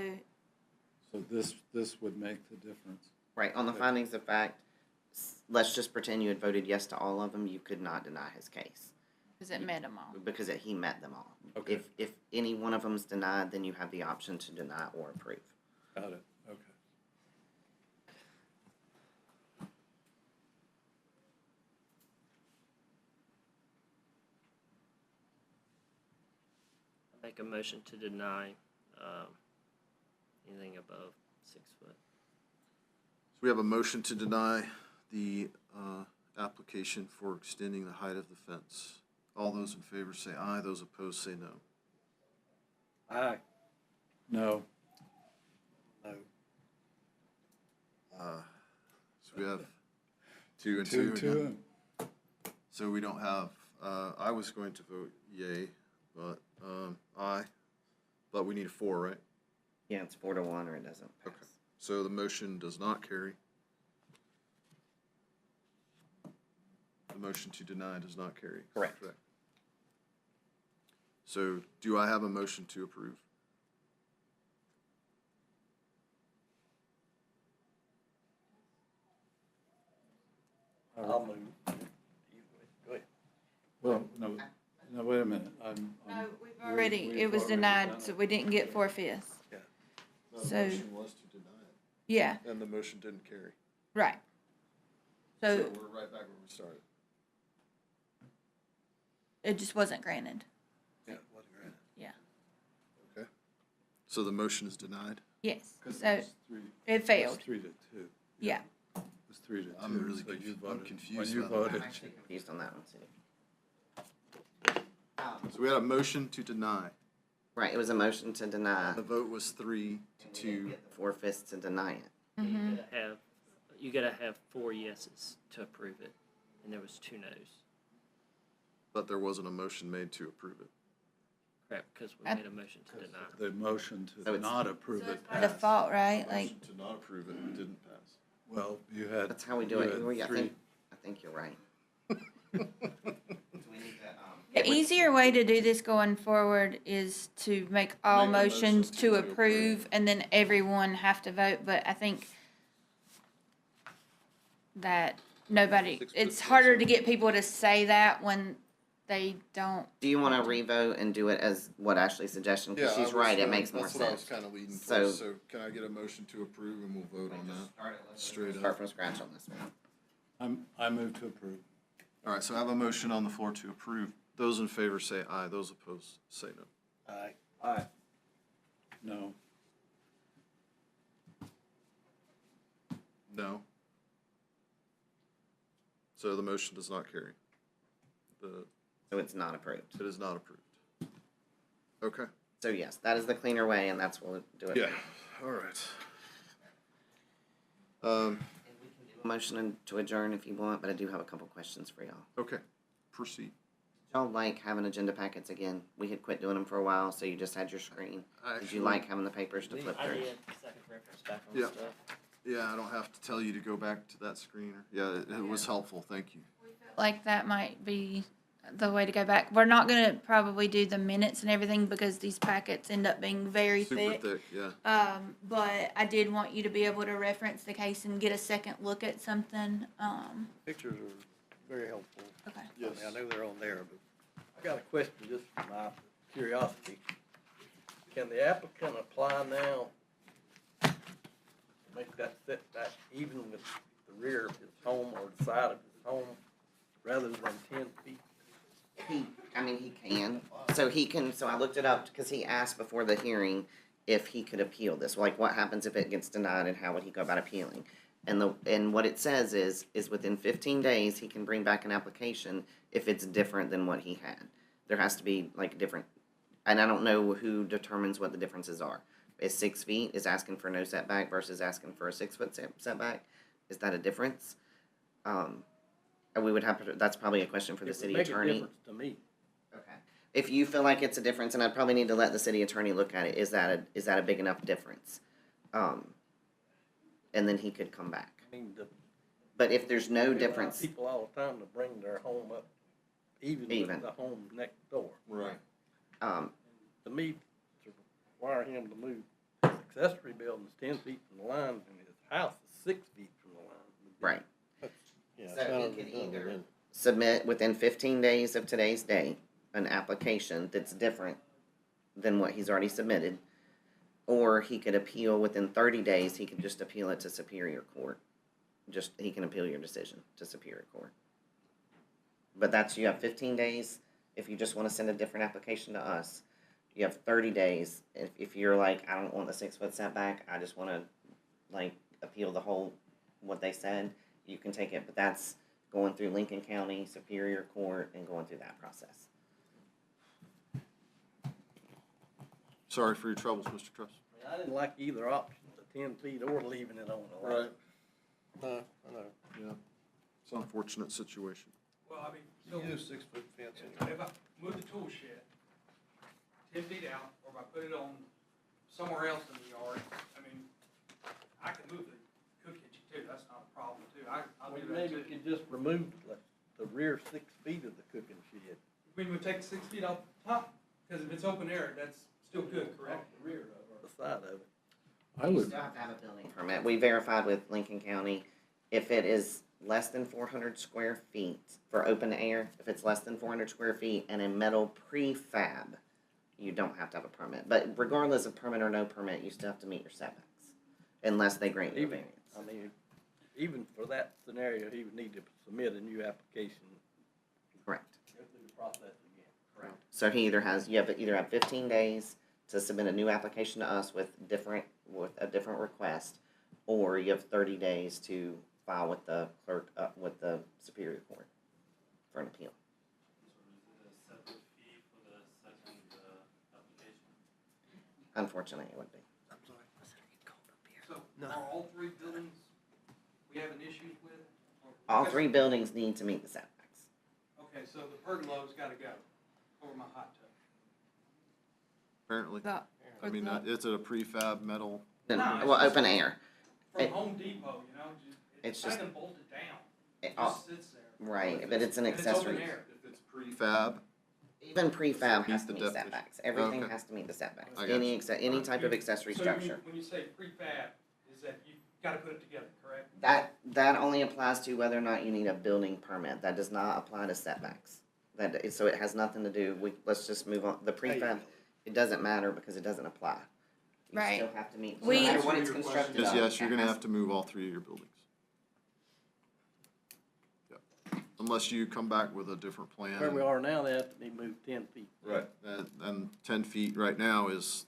so this would make the difference. Right, on the findings of fact, let's just pretend you had voted yes to all of them, you could not deny his case, because it met them all. because he met them all. Okay. If any one of them's denied, then you have the option to deny or approve. Got it, okay. Make a motion to deny, anything above 6 foot. So we have a motion to deny the application for extending the height of the fence. All those in favor say aye, those opposed say no. Aye. No, No. So we have two and two two, again. So we don't have, I was going to vote yay, but aye, but we need a four, right? Yeah, it's 4-1 or it doesn't pass. Okay. So the motion does not carry. The motion to deny does not carry. Correct. So do I have a motion to approve? I'll move. Either way. Go ahead. well, no, wait a minute, I'm. No, we've already, it was denied, so we didn't get 4/5. The So- motion was to deny Yeah, it, and the motion didn't carry. right. So So we're right back where we started. it just wasn't granted. Yeah, it wasn't granted. Yeah. Okay. So the motion is denied? Yes. 'Cause So it was three- it it was failed. 3-2. Yeah. It was 3-2. I'm really so you I'm voted- confused When you about that. voted, I'm actually confused on that one too. So we had a motion to deny. Right, it was a motion to deny, The vote was 3-2. 4/5 to deny it. You gotta have 4 yeses to approve it, and there was 2 noes. But there wasn't a motion made to approve it. Correct, because we I- made a motion to deny. the motion So to it's- not approve it By passed. default, right? Like, Motion to not approve it didn't pass. Well, you had. That's how we do you it. had I three- think you're right. the easier way to do this going forward is to make all Make a motion motions to to approve. approve, and then everyone have to vote, but I think that nobody, 6 it's foot harder fence. to get people to say that when they don't. Do you want to revote and do it as what Ashley's suggestion? Because she's right, it makes more That's what I was sense. kind of leading So- towards. So can I get a motion to approve and we'll vote on that? Straight Start up. from scratch on this one. I move to approve. All right, so I have a motion on the floor to approve. Those in favor say aye, those opposed say no. Aye. Aye. No, No. So the motion does not carry. So it's not approved. It is not approved. Okay. So yes, that is the cleaner way, and that's what we'll do it. Yeah, all right. Motion to adjourn if you want, but I do have a couple questions for y'all. Okay, proceed. Y'all like having agenda packets again? We had quit doing them for a while, so you just had your screen. Did you like having the papers to flip I through? did, because I could reference back on Yeah. stuff. Yeah, I don't have to tell you to go back to that screen. Yeah, it was helpful, thank you. Like that might be the way to go back. We're not gonna probably do the minutes and everything because these packets end up being very Super thick. thick, yeah. But I did want you to be able to reference the case and get a second look at something. Pictures are very helpful. Okay. I mean, I know they're on there, but I got a question just for my curiosity. Can the applicant apply now to make that setback even with the rear of his home or the side of his home rather than 10 feet? He can. So I looked it up because he asked before the hearing if he could appeal this. Like, what happens if it gets denied and how would he go about appealing? And what it says is within 15 days, he can bring back an application if it's different than what he had. There has to be like different, and I don't know who determines what the differences are. Is 6 feet, is asking for no setback versus asking for a 6 foot setback? Is that a difference? And we would have to, that's probably a question for the It would city make a attorney. difference to me. Okay. If you feel like it's a difference, and I'd probably need to let the city attorney look at it, is that a big enough difference? And then he could come back. I mean, But if there's no we allow difference, people all the time to bring their home up even Even. with the home next door. Right. To me, to require him to move his accessory buildings 10 feet from the line and his house is 6 feet from the line. would be- right, Yeah, So it's not he could overdone either- then. submit within 15 days of today's date an application that's different than what he's already submitted, or he could appeal within 30 days. He could just appeal it to Superior Court. He can appeal your decision to Superior Court. But you have 15 days if you just want to send a different application to us. You have 30 days if you're like, I don't want the 6-foot setback, I just want to like appeal the whole what they said. You can take it, but that's going through Lincoln County Superior Court and going through that process. Sorry for your troubles, Mr. Truss. I mean, I didn't like either option, the 10 feet or leaving it on the line. No, I know. Yeah. It's an unfortunate situation. Well, I mean, You so use 6-foot fence anyway. if I move the tool shed 10 feet out, or if I put it on somewhere else in the yard, I mean, I can move the cook kitchen too, that's not a problem too. I'll Well, do you that maybe too. could just remove the rear 6 feet of the cooking shed. We would take 6 feet off the top, because if it's open air, that's still good, correct? The rear of it, or the side of it. I You would, still have to have a building permit. We verified with Lincoln County, if it is less than 400 square feet for open air, if it's less than 400 square feet and a metal prefab, you don't have to have a permit. But regardless of permit or no permit, you still have to meet your setbacks, unless they grant you a Even, variance. I mean, even for that scenario, he would need to submit a new application, Correct. go through the process again. Correct. So he either have 15 days to submit a new application to us with a different request, or you have 30 days to file with the clerk, with the Superior Court for an appeal. Unfortunately, it would be. So are all three buildings we have an issue with? Or- All three buildings need to meet the setbacks. Okay, so the pergola's gotta go over my hot tub. Apparently. The- I mean, it's a prefab metal. Then, No, it's well, just- open air. From It- Home Depot, you know, It's it's just- kind of bolted down. It- It just sits there. Right, but it's an And it's accessory. open air. If it's prefab, Even prefab has Meet to the meet definition. setbacks. Everything Okay. has to meet the setbacks. I got Any type of accessory So structure. when you say prefab, is that you gotta put it together, correct? That only applies to whether or not you need a building permit. That does not apply to setbacks. So it has nothing to do, let's just move on. The prefab, it doesn't matter because it doesn't apply. You Right. still have to meet, no We- matter what it's constructed is of. yes, you're it gonna has- have to move all three of your buildings. Yep. Unless you come back with a different plan. Where we are now, they have to be moved 10 feet. Right. And 10 feet right now is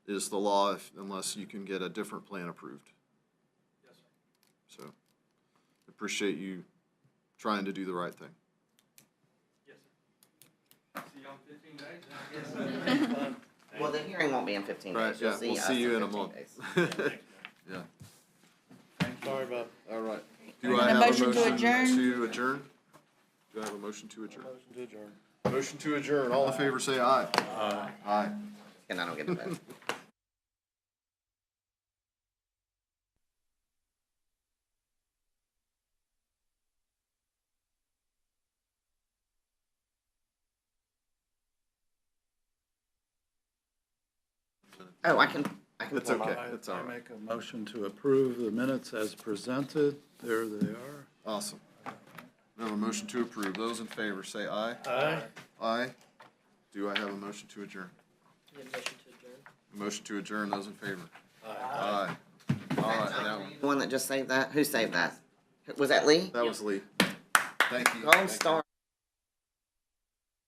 the law unless you can get a different plan approved. Yes, sir. So, appreciate you trying to do the right thing. Yes, sir. See you on 15 days, I guess. Well, the hearing won't be in 15 Right, days. You'll yeah, see we'll us see you in a 15 month. days. Yeah, Sorry about. all right. And Do I a have a motion to motion adjourn? to adjourn? Do I have a motion to adjourn? Motion to adjourn. Motion to adjourn. All in favor, say aye. Aye. Aye. And I don't get to vote. Oh, I can It's pull okay. up. It's all I right. make a motion to approve the minutes as presented. There they are. Awesome. We have a motion to approve. Those in favor, say aye. Aye. Aye. Do I have a motion to adjourn? Motion to adjourn. Those in favor? Aye. All right, now, The one that just saved that? Who saved that? Was that Lee? that was Lee. Thank you. Gold star.